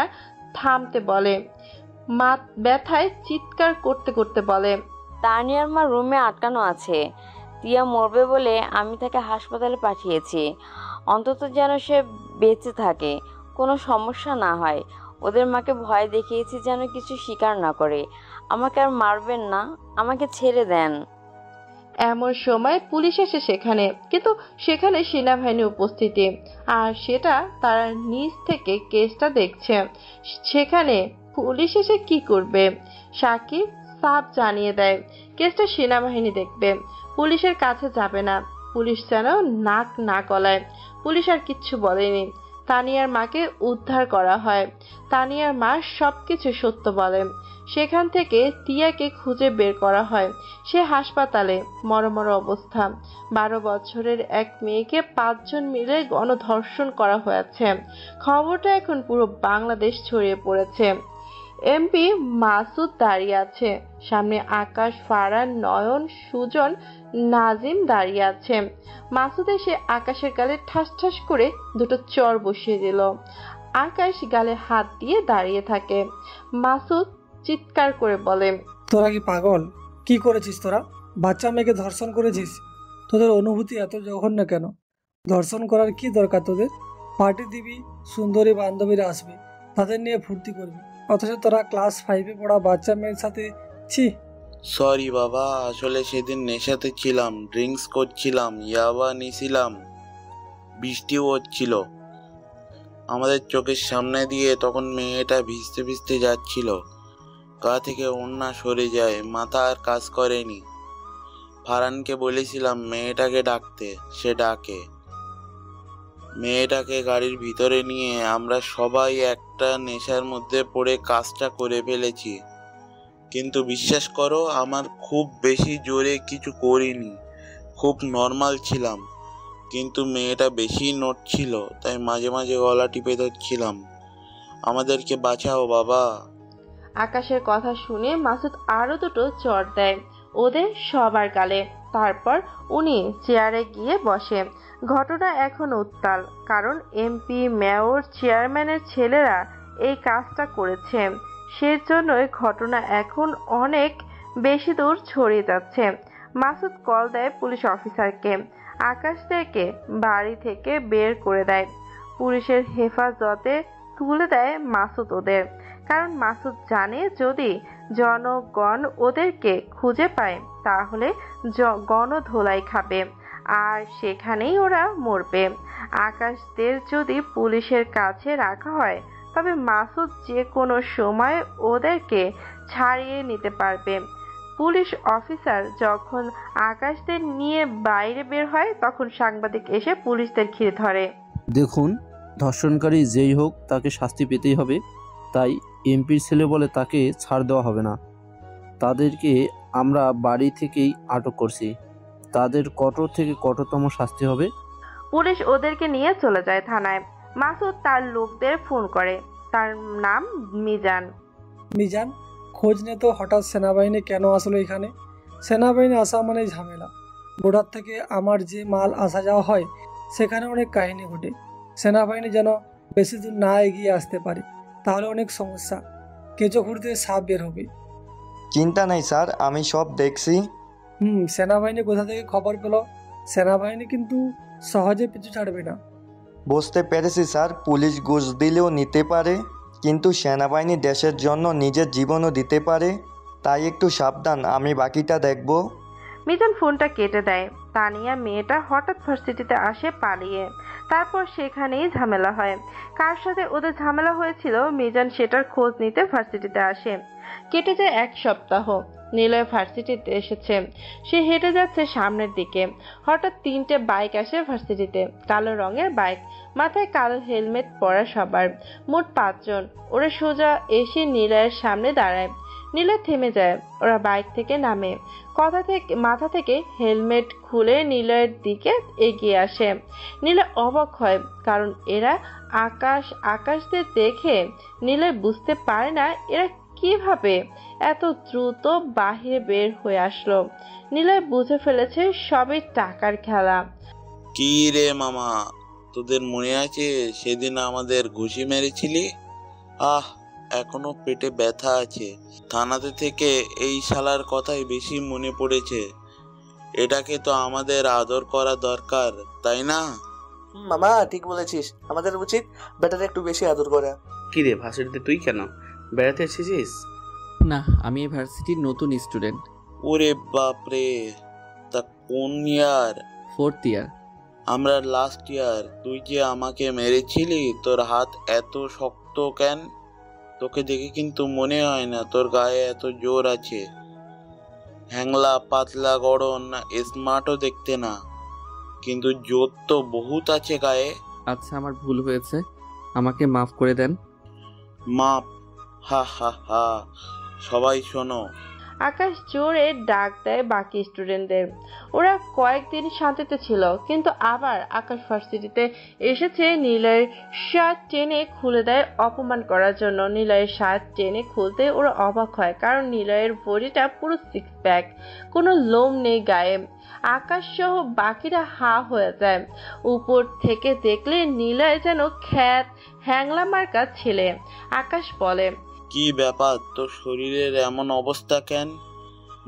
Speaker 2: থামতে বলে, মাথা ব্যথায় চিৎকার করতে করতে বলে,
Speaker 1: তানিয়ার মা রুমে আটকানো আছে। তিয়া মরবে বলে আমি তাকে হাসপাতালে পাঠিয়েছি, অন্তত যেন সে বেঁচে থাকে, কোনো সমস্যা না হয়। ওদের মাকে ভয় দেখিয়েছি যেন কিছু স্বীকার না করে। আমাকে আর মারবেন না, আমাকে ছেড়ে দেন।
Speaker 2: এমন সময় পুলিশ এসে সেখানে, কিন্তু সেখানে সেনাবাহিনী উপস্থিতি, আর সেটা তারা নিজ থেকে কেসটা দেখছে। সেখানে পুলিশ এসে কি করবে? সাকিব সাফ জানিয়ে দেয়, কেসটা সেনাবাহিনী দেখবে, পুলিশের কাছে যাবে না। পুলিশ যেন নাক না গলায়। পুলিশ আর কিচ্ছু বলেনি। তানিয়ার মাকে উদ্ধার করা হয়। তানিয়ার মা সবকিছু সত্য বলে। সেখান থেকে তিয়াকে খুঁজে বের করা হয়। সে হাসপাতালে, মরমর অবস্থা। 12 বছরের এক মেয়েকে 5 জন মিলে গণধর্ষণ করা হয়েছে। খবরটা এখন পুরো বাংলাদেশ ছড়িয়ে পড়েছে। এমপি মাসুদ দাঁড়িয়ে আছে সামনে, আকাশ, ফারহান, নয়ন, সুজন, নাজিম দাঁড়িয়ে আছে। মাসুদ এসে আকাশের গালে ঠাস ঠাস করে 2টো চর বসিয়ে দিল। আকাশ গালে হাত দিয়ে দাঁড়িয়ে থাকে। মাসুদ চিৎকার করে বলে,
Speaker 5: তোরা কি পাগল? কি করেছিস তোরা? বাচ্চা মেয়েকে ধর্ষণ করেছিস? তোদের অনুভূতি এত জঘন্য কেন? ধর্ষণ করার কি দরকার তোদের? পার্টি দিবি, সুন্দরী বান্ধবীরা আসবে, তাদের নিয়ে ফুর্তি করবি, অথচ তোরা ক্লাস 5-এ পড়া বাচ্চা মেয়ের সাথে, ছি!
Speaker 19: সরি বাবা, আসলে সেদিন নেশাতে ছিলাম, ড্রিঙ্কস করছিলাম, ইয়াবা নিছিলাম, বৃষ্টিও হচ্ছিল। আমাদের চোখের সামনে দিয়ে তখন মেয়েটা ভিজতে ভিজতে যাচ্ছিল, গা থেকে ওড়না সরে যায়, মাথা আর কাজ করেনি। ফারহানকে বলেছিলাম মেয়েটাকে ডাকতে, সে ডাকে। মেয়েটাকে গাড়ির ভিতরে নিয়ে আমরা সবাই একটা নেশার মধ্যে পড়ে কাজটা করে ফেলেছি। কিন্তু বিশ্বাস করো, আমার খুব বেশি জোরে কিছু করিনি, খুব নর্মাল ছিলাম। কিন্তু মেয়েটা বেশি নড়ছিল, তাই মাঝে মাঝে গলা টিপে ধরছিলাম, আমাদেরকে বাঁচাও বাবা।
Speaker 2: আকাশের কথা শুনে মাসুদ আরো দুটো চড় দেয় ওদের সবার গালে। তারপর উনি চেয়ারে গিয়ে বসে। ঘটনা এখন উত্তাল, কারণ এমপি, মেয়র, চেয়ারম্যানের ছেলেরা এই কাজটা করেছে। সেজন্যই ঘটনা এখন অনেক বেশি দূর ছড়িয়ে যাচ্ছে। মাসুদ কল দেয় পুলিশ অফিসারকে। আকাশদেরকে বাড়ি থেকে বের করে দেয়, পুলিশের হেফাজতে তুলে দেয় মাসুদ ওদের। কারণ মাসুদ জানে যদি জনগণ ওদেরকে খুঁজে পায় তাহলে গণধোলাই খাবে, আর সেখানেই ওরা মরবে। আকাশদের যদি পুলিশের কাছে রাখা হয় তবে মাসুদ যে কোনো সময় ওদেরকে ছাড়িয়ে নিতে পারবে। পুলিশ অফিসার যখন আকাশদের নিয়ে বাইরে বের হয় তখন সাংবাদিক এসে পুলিশদের ঘিরে ধরে।
Speaker 4: দেখুন, ধর্ষণকারী যেই হোক তাকে শাস্তি পেতেই হবে, তাই এমপির ছেলে বলে তাকে ছাড় দেওয়া হবে না। তাদেরকে আমরা বাড়ি থেকেই আটক করছি, তাদের কঠোর থেকে কঠোরতম শাস্তি হবে।
Speaker 2: পুলিশ ওদেরকে নিয়ে চলে যায় থানায়। মাসুদ তার লোকদের ফোন করে, তার নাম মিজান।
Speaker 5: মিজান, খোঁজ নে তো হঠাৎ সেনাবাহিনী কেন আসলো এখানে? সেনাবাহিনী আসা মানে ঝামেলা। বর্ডার থেকে আমার যে মাল আসা যাওয়া হয় সেখানে অনেক কাহিনী ঘটে। সেনাবাহিনী যেন বেশি দূর না এগিয়ে আসতে পারে, তাহলে অনেক সমস্যা। কেঁচো খুঁড়তে সাপ বের হবে।
Speaker 15: চিন্তা নেই স্যার, আমি সব দেখছি।
Speaker 5: সেনাবাহিনী কোথা থেকে খবর পেল? সেনাবাহিনী কিন্তু সহজে পিছু ছাড়বে না।
Speaker 15: বুঝতে পেরেছি স্যার, পুলিশ ঘুষ দিলেও নিতে পারে, কিন্তু সেনাবাহিনী দেশের জন্য নিজের জীবনও দিতে পারে, তাই একটু সাবধান, আমি বাকিটা দেখব।
Speaker 2: মিজান ফোনটা কেটে দেয়। তানিয়া মেয়েটা হঠাৎ ভার্সিটিতে আসে পালিয়ে। তারপর সেখানেই ঝামেলা হয়। কার সাথে ওদের ঝামেলা হয়েছিল মিজান সেটার খোঁজ নিতে ভার্সিটিতে আসে। কেটে যায় 1 সপ্তাহ। নিলয় ভার্সিটিতে এসেছে। সে হেঁটে যাচ্ছে সামনের দিকে। হঠাৎ 3টে বাইক আসে ভার্সিটিতে, কালো রঙের বাইক, মাথায় কালো হেলমেট পরা সবার, মোট 5 জন। ওরা সোজা এসে নিলয়ের সামনে দাঁড়ায়। নিলয় থেমে যায়। ওরা বাইক থেকে নামে, মাথা থেকে হেলমেট খুলে নিলয়ের দিকে এগিয়ে আসে। নিলয় অবাক হয়, কারণ এরা আকাশদের দেখে নিলয় বুঝতে পারে না এরা কিভাবে এত দ্রুত বাহিরে বের হয়ে আসলো। নিলয় বুঝে ফেলেছে সবই টাকার খেলা।
Speaker 19: কি রে মামা, তোদের মনে আছে সেদিন আমাদের ঘুষি মেরেছিলি? এখনো পেটে ব্যথা আছে। থানাতে থেকে এই শালার কথাই বেশি মনে পড়েছে। এটাকে তো আমাদের আদর করা দরকার, তাই না?
Speaker 8: মামা ঠিক বলেছিস, আমাদের উচিত বেটারে একটু বেশি আদর করা।
Speaker 10: কি রে, ভার্সিটিতে তুই কেন বেড়াতে এসেছিস?
Speaker 3: না, আমি এই ভার্সিটির নতুন স্টুডেন্ট।
Speaker 19: ওরে বাপরে, তা কোন ইয়ার?
Speaker 3: 4th ইয়ার।
Speaker 19: আমরা লাস্ট ইয়ার। তুই যে আমাকে মেরেছিলি, তোর হাত এত শক্ত কেন? তোকে দেখে কিন্তু মনে হয় না তোর গায়ে এত জোর আছে। হ্যাংলা পাতলা গড়ন না, স্মার্টও দেখতে না, কিন্তু জোর তো বহুত আছে গায়ে।
Speaker 3: আচ্ছা, আমার ভুল হয়েছে, আমাকে মাফ করে দেন।
Speaker 19: মাপ? হা হা হা। সবাই শোনো।
Speaker 2: আকাশ জোরে ডাক দেয় বাকি স্টুডেন্টদের। ওরা কয়েকদিন শান্তিতে ছিল, কিন্তু আবার আকাশ ভার্সিটিতে এসেছে নিলয়ের শার্ট টেনে খুলে দেয় অপমান করার জন্য। নিলয়ের শার্ট টেনে খুলতে ওরা অবাক হয়, কারণ নিলয়ের বডিটা পুরো 6 প্যাক, কোনো লোম নেই গায়ে। আকাশ সহ বাকিরা হা হয়ে যায়। উপর থেকে দেখলে নিলয় যেন খ্যাত হ্যাংলা মার্কা ছেলে। আকাশ বলে,
Speaker 19: কি ব্যাপার, তোর শরীরের এমন অবস্থা কেন?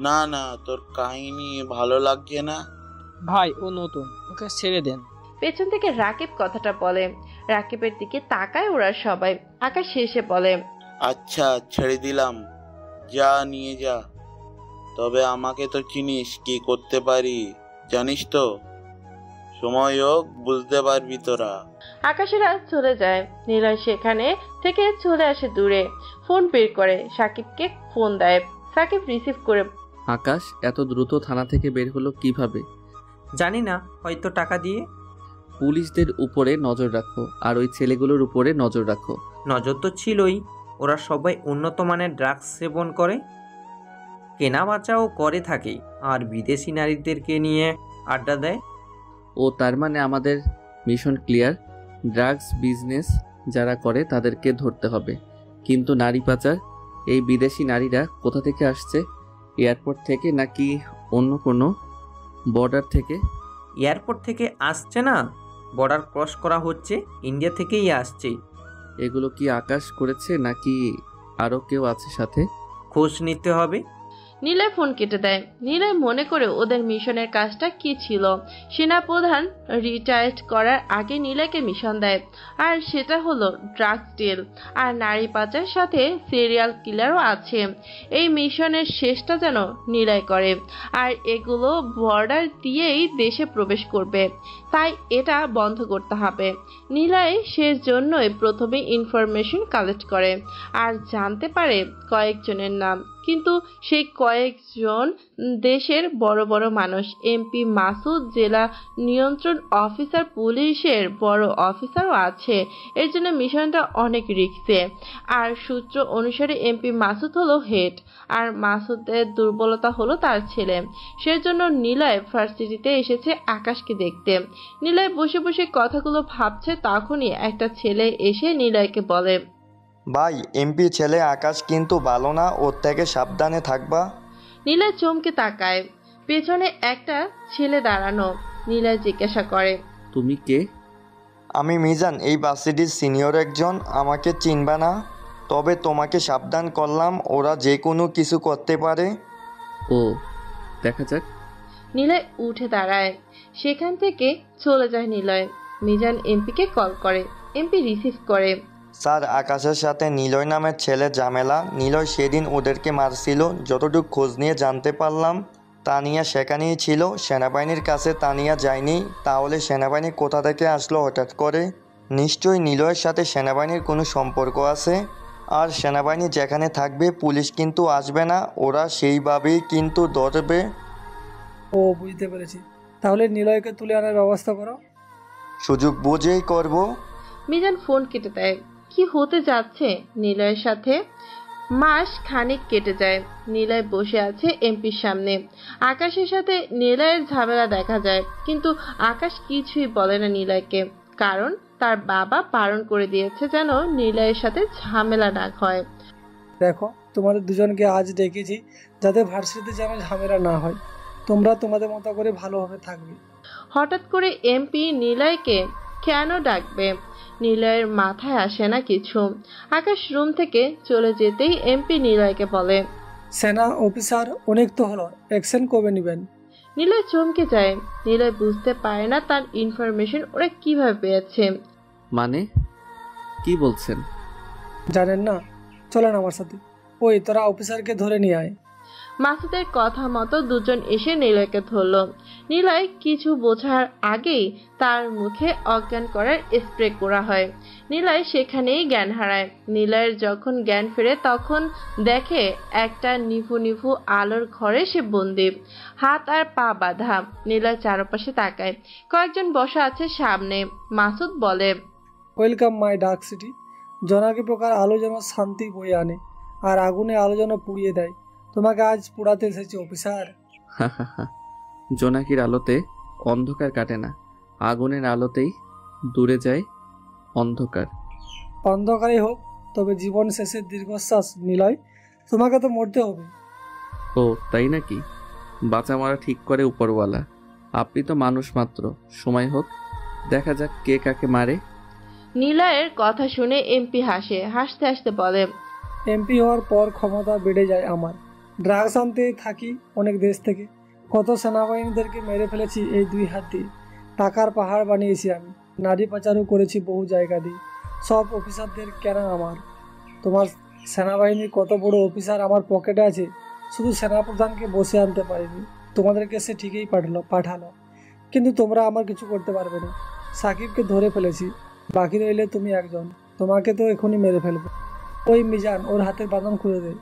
Speaker 19: না না, তোর কাহিনী ভালো লাগছে না।
Speaker 17: ভাই, ও নতুন, ওকে ছেড়ে দেন।
Speaker 2: পেছন থেকে রাকিব কথাটা বলে। রাকিবের দিকে তাকায় ওরা সবাই। আকাশ শেষে বলে,
Speaker 19: আচ্ছা ছেড়ে দিলাম, যা নিয়ে যা। তবে আমাকে তো চিনিস, কি করতে পারি জানিস তো। সময় হোক, বুঝতে পারবি তোরা।
Speaker 2: আকাশেরা চলে যায়। নিলয় সেখানে থেকে চলে আসে দূরে। ফোন বের করে সাকিবকে ফোন দেয়। সাকিব রিসিভ করে
Speaker 3: আকাশ এত দ্রুত থানা থেকে বের হলো কিভাবে?
Speaker 9: জানি না, হয়তো টাকা দিয়ে।
Speaker 3: পুলিশদের উপরে নজর রাখো, আর ওই ছেলেগুলোর উপরে নজর রাখো।
Speaker 9: নজর তো ছিলই, ওরা সবাই উন্নত মানের ড্রাগস সেবন করে, কেনা বেচাও করে থাকে, আর বিদেশি নারীদেরকে নিয়ে আড্ডা দেয়।
Speaker 3: ও তার মানে আমাদের মিশন ক্লিয়ার। ড্রাগস বিজনেস যারা করে তাদেরকে ধরতে হবে, কিন্তু নারী পাচার, এই বিদেশি নারীরা কোথা থেকে আসছে? এয়ারপোর্ট থেকে নাকি অন্য কোনো বর্ডার থেকে?
Speaker 9: এয়ারপোর্ট থেকে আসছে না, বর্ডার ক্রস করা হচ্ছে, ইন্ডিয়া থেকেই আসছে।
Speaker 3: এগুলো কি আকাশ করেছে নাকি আরও কেউ আছে সাথে?
Speaker 9: খোঁজ নিতে হবে।
Speaker 2: নিলয় ফোন কেটে দেয়। নিলয় মনে করে ওদের মিশনের কাজটা কি ছিল। সেনাপ্রধান রিটায়ার্ড করার আগে নিলয়কে মিশন দেয়, আর সেটা হলো ড্রাগস ডিল আর নারী পাচার, সাথে সিরিয়াল কিলারও আছে। এই মিশনের শেষটা যেন নিলয় করে, আর এগুলো বর্ডার দিয়েই দেশে প্রবেশ করবে, তাই এটা বন্ধ করতে হবে। নিলয় শেষ জন্যই প্রথমে ইনফরমেশন কালেক্ট করে আর জানতে পারে কয়েকজনের নাম, কিন্তু সেই কয়েকজন দেশের বড় বড় মানুষ। এমপি মাসুদ জেলা নিয়ন্ত্রণ অফিসার, পুলিশের বড় অফিসারও আছে। এর জন্য মিশনটা অনেক রিস্কে। আর সূত্র অনুসারে এমপি মাসুদ হলো হেড, আর মাসুদের দুর্বলতা হলো তার ছেলে। সেজন্য নিলয় ভার্সিটিতে এসেছে আকাশকে দেখতে। নিলয় বসে বসে কথাগুলো ভাবছে, তখনই একটা ছেলে এসে নিলয়কে বলে,
Speaker 15: ভাই, এমপি ছেলে আকাশ কিন্তু ভালো না, ওর থেকে সাবধানে থাকবা।
Speaker 2: নিলয় চমকে তাকায়। পেছনে একটা ছেলে দাঁড়ানো। নিলয় জিজ্ঞাসা করে,
Speaker 3: তুমি কে?
Speaker 15: আমি মিজান, এই ভার্সিটির সিনিয়র একজন। আমাকে চিনবা না, তবে তোমাকে সাবধান করলাম, ওরা যে কোনো কিছু করতে পারে।
Speaker 3: ও, দেখা যাক।
Speaker 2: নিলয় উঠে দাঁড়ায়। সেখান থেকে চলে যায় নিলয়। মিজান এমপিকে কল করে। এমপি রিসিভ করে।
Speaker 15: স্যার, আকাশের সাথে নিলয় নামের ছেলে ঝামেলা। নিলয় সেদিন ওদেরকে মারছিল। যতটুকু খোঁজ নিয়ে জানতে পারলাম তানিয়া সেখানেই ছিল। সেনাবাহিনীর কাছে তানিয়া যায়নি, তাহলে সেনাবাহিনী কোথা থেকে আসলো হঠাৎ করে? নিশ্চয়ই নিলয়ের সাথে সেনাবাহিনীর কোনো সম্পর্ক আছে। আর সেনাবাহিনী যেখানে থাকবে পুলিশ কিন্তু আসবে না, ওরা সেইভাবেই কিন্তু ধরবে।
Speaker 5: ও, বুঝতে পেরেছি। তাহলে নিলয়কে তুলে আনার ব্যবস্থা করো।
Speaker 15: সুযোগ বুঝেই করব।
Speaker 2: মিজান ফোন কেটে দেয়। কি হতে যাচ্ছে নিলয়ের সাথে? মাস খানিক কেটে যায়। নিলয় বসে আছে এমপির সামনে। আকাশের সাথে নিলয়ের ঝামেলা দেখা যায়, কিন্তু আকাশ কিছুই বলে না নিলয়কে, কারণ তার বাবা বারণ করে দিয়েছে যেন নিলয়ের সাথে ঝামেলা না হয়।
Speaker 5: দেখো, তোমাদের দুজনকে আজ ডেকেছি যাতে ভার্সিটিতে যেন ঝামেলা না হয়। তোমরা তোমাদের মতো করে ভালোভাবে থাকবে।
Speaker 2: হঠাৎ করে এমপি নিলয়কে কেন ডাকবে? নিলয়ের মাথায় আসে না কিছু। আকাশ রুম থেকে চলে যেতেই এমপি নিলয়কে বলে,
Speaker 5: সেনা অফিসার অনেক তো হলো, অ্যাকশন কবে নেবেন?
Speaker 2: নিলয় চমকে যায়। নিলয় বুঝতে পারে না তার ইনফরমেশন ওরা কিভাবে পেয়েছে।
Speaker 3: মানে কি বলছেন?
Speaker 5: জানেন না? চলেন আমার সাথে। ওই, তোরা অফিসারকে ধরে নিয়ে আয়।
Speaker 2: মাসুদের কথা মতো দুজন এসে নিলয়কে ধরল। নিলয় কিছু বোঝার আগেই তার মুখে অজ্ঞান করার স্প্রে করা হয়। নিলয় সেখানেই জ্ঞান হারায়। নিলয়ের যখন জ্ঞান ফেরে তখন দেখে একটা নিভু নিভু আলোর ঘরে সে বন্দি, হাত আর পা বাঁধা। নিলয় চারপাশে তাকায়। কয়েকজন বসা আছে সামনে। মাসুদ বলে,
Speaker 5: ওয়েলকাম মাই ডার্ক সিটি। জোনাকি প্রকার আলো যেন শান্তি বয়ে আনে, আর আগুনে আলো যেন পুড়িয়ে দেয়। তোমাকে আজ পোড়াতে এসেছি অফিসার।
Speaker 3: জোনাকির আলোতে অন্ধকার কাটে না, আগুনের আলোতেই দূরে যায় অন্ধকার।
Speaker 5: অন্ধকারই হোক, তবে জীবন শেষের দীর্ঘশ্বাস। নিলয়, তোমাকে তো মরতে হবে।
Speaker 3: ও তাই নাকি? বাঁচা মারা ঠিক করে উপরওয়ালা। আপনি তো মানুষ মাত্র। সময় হোক, দেখা যাক কে কাকে মারে।
Speaker 2: নিলয়ের কথা শুনে এমপি হাসে। হাসতে হাসতে বলে,
Speaker 5: এমপি হওয়ার পর ক্ষমতা বেড়ে যায় আমার। ড্রাগস আনতে থাকি অনেক দেশ থেকে। কত সেনাবাহিনীদেরকে মেরে ফেলেছি এই 2 হাত দিয়ে। টাকার পাহাড় বানিয়েছি আমি। নারী পাচারও করেছি বহু জায়গা দিয়ে। সব অফিসারদের কেনা আমার। তোমার সেনাবাহিনীর কত বড় অফিসার আমার পকেটে আছে শুধু সেনাপ্রধানকে বসে আনতে পারিনি, তোমাদেরকে সে ঠিকই পাঠালো। কিন্তু তোমরা আমার কিছু করতে পারবে না। সাকিবকে ধরে ফেলেছি, বাকি রইলে তুমি একজন, তোমাকে তো এখনই মেরে ফেলবো। ওই মিজান, ওর হাতের বাঁধন খুলে দে।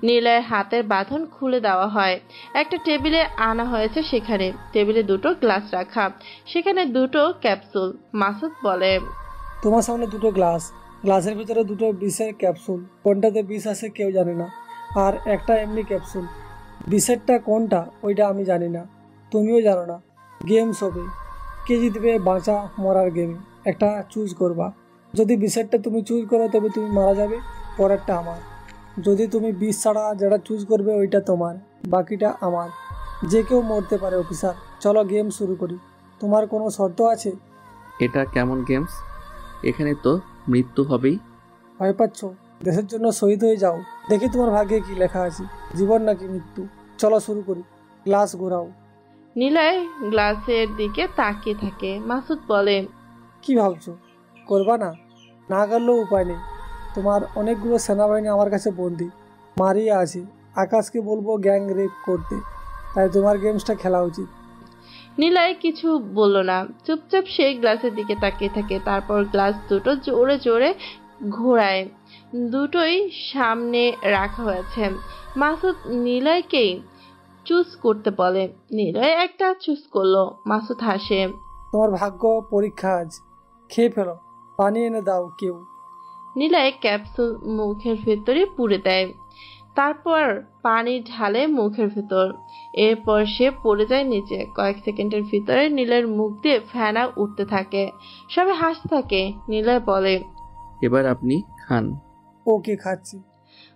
Speaker 2: নীলয়ের হাতের বাঁধন খুলে দেওয়া হয়। একটা টেবিলে আনা হয়েছে, সেখানে টেবিলে দুটো গ্লাস রাখা, সেখানে দুটো ক্যাপসুল। মাসুদ বলে,
Speaker 5: তোমার সামনে দুটো গ্লাসের ভিতরে দুটো বিষের ক্যাপসুল, কোনটাতে বিষ আছে কেউ জানে না, আর একটা এমনি ক্যাপসুল। বিষেরটা কোনটা ওইটা আমি জানি না, তুমিও জানো না। গেমস হবে, কে জিতবে বাঁচা মরার গেমে, একটা চুজ করবা। যদি বিষেরটা তুমি চুজ করো তবে তুমি মারা যাবে, পরেরটা আমার। যদি তুমি বিষ ছাড়া যেটা চুজ করবে ওইটা তোমার, বাকিটা আমার। যে কেউ মরতে পারে অফিসার। চলো গেম শুরু করি। তোমার কোনো শর্ত আছে?
Speaker 3: এটা কেমন গেমস? এখানে তো মৃত্যু হবেই।
Speaker 5: ভয় পাচ্ছ? দেশের জন্য শহীদ হয়ে যাও, দেখি তোমার ভাগ্যে কি লেখা আছে, জীবন নাকি মৃত্যু। চলো শুরু করি। গ্লাস ঘোরাও।
Speaker 2: নীলয় গ্লাসের দিকে তাকিয়ে থাকে। মাসুদ বলে,
Speaker 5: কি ভাবছো, করবা না? না করলেও উপায় নেই, তোমার অনেকগুলো সেনাবাহিনী আমার কাছে বন্দি, মারিয়ে আছে। আকাশকে বলবো গ্যাং রেপ করতে, তাই তোমার গেমসটা খেলা উচিত।
Speaker 2: নীলয় কিছু বলল না, চুপচাপ সেই গ্লাসের দিকে তাকিয়ে থাকে। তারপর গ্লাস দুটো জোরে জোরে ঘোরায়, দুটোই সামনে রাখা হয়েছে। মাসুদ নীলয়কেই চুজ করতে বলে। নীলয় একটা চুজ করলো। মাসুদ হাসে।
Speaker 5: তোমার ভাগ্য পরীক্ষা আজ, খেয়ে ফেলো, পানি এনে দাও কেউ।
Speaker 2: নীলয় ক্যাপসুল মুখের ভেতরে পুরে দেয়, তারপর পানি ঢালে মুখের ভেতর। এরপর সে পড়ে যায় নিচে। কয়েক সেকেন্ডের ভিতরে নীলয়ের মুখ দিয়ে ফেনা উঠতে থাকে, সবাই হাসতে থাকে। নীলয় বলে,
Speaker 3: এবার আপনি খান।
Speaker 5: ওকে, খাচ্ছি।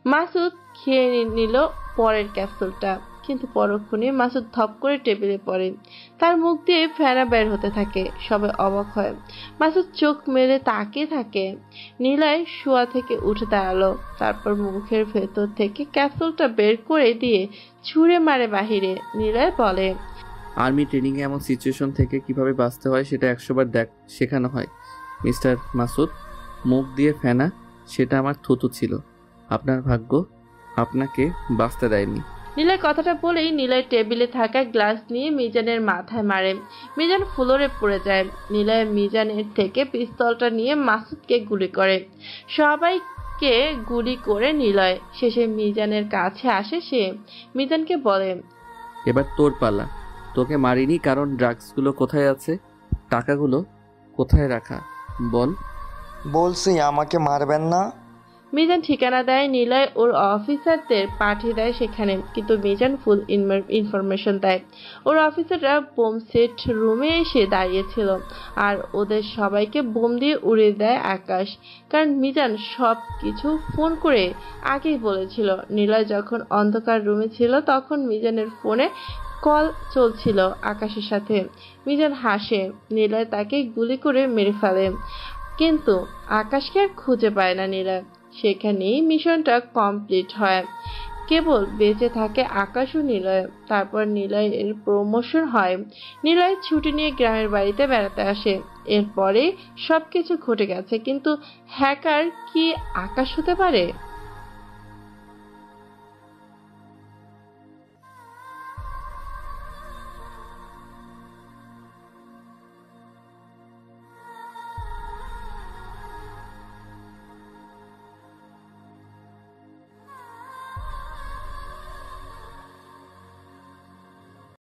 Speaker 2: মাসুদ খেয়ে নিল পরের ক্যাপসুলটা, কিন্তু পরক্ষণে মাসুদ ধপ করে টেবিলে পড়ে, তার মুখ দিয়ে ফেনা বের হতে থাকে। সবাই অবাক হয়। মাসুদ চোখ মেলে তাকিয়ে থাকে। নীলয় শোয়া থেকে উঠে দাঁড়ালো, তারপর মুখের ভেতর থেকে ক্যাপসুলটা বের করে দিয়ে ছুঁড়ে মারে বাহিরে। নীলয় বলে,
Speaker 3: আর্মি ট্রেনিং এ এমন সিচুয়েশন থেকে কিভাবে বাঁচতে হয় সেটা 100 বার শেখানো হয় মিস্টার মাসুদ। মুখ দিয়ে ফেনা, সেটা আমার থুতু ছিল। আপনার ভাগ্য আপনাকে বাঁচতে দেয়নি।
Speaker 2: নীলয় কথাটা বলেই নীলয় টেবিলে থাকা গ্লাস নিয়ে মিজানের মাথায় মারে। মিজান ফ্লোরে পড়ে যায়। নীলয় মিজানের থেকে পিস্তলটা নিয়ে মাসুদকে গুলি করে। সবাইকে গুলি করে নীলয় শেষে মিজানের কাছে আসে। সে মিজানকে বলে,
Speaker 3: এবার তোর পালা। তোকে মারিনি কারণ ড্রাগসগুলো কোথায় আছে, টাকাগুলো কোথায় রাখা বল।
Speaker 15: বলছি আমাকে মারবেন না।
Speaker 2: মিজান ঠিকানা দেয়। নীলয় ওর অফিসারদের পাঠিয়ে দেয় সেখানে, কিন্তু মিজান ফুল ইনফরমেশন দেয়। ওর অফিসাররা বোম সেট রুমে এসে দাঁড়িয়েছিল, আর ওদের সবাইকে বোম দিয়ে উড়িয়ে দেয় আকাশ। কারণ মিজান সব কিছু ফোন করে আগেই বলেছিল। নীলয় যখন অন্ধকার রুমে ছিল তখন মিজানের ফোনে কল চলছিল আকাশের সাথে। মিজান হাসে। নীলয় তাকে গুলি করে মেরে ফেলে, কিন্তু আকাশকে আর খুঁজে পায় না নীলয়। সেখানেই মিশনটা কমপ্লিট হয়। কেবল বেঁচে থাকে আকাশ ও নীলয়। তারপর নীলয়ের প্রমোশন হয়। নীলয় ছুটি নিয়ে গ্রামের বাড়িতে বেড়াতে আসে। এরপরে সবকিছু ঘটে গেছে, কিন্তু হ্যাকার কি আকাশ হতে পারে?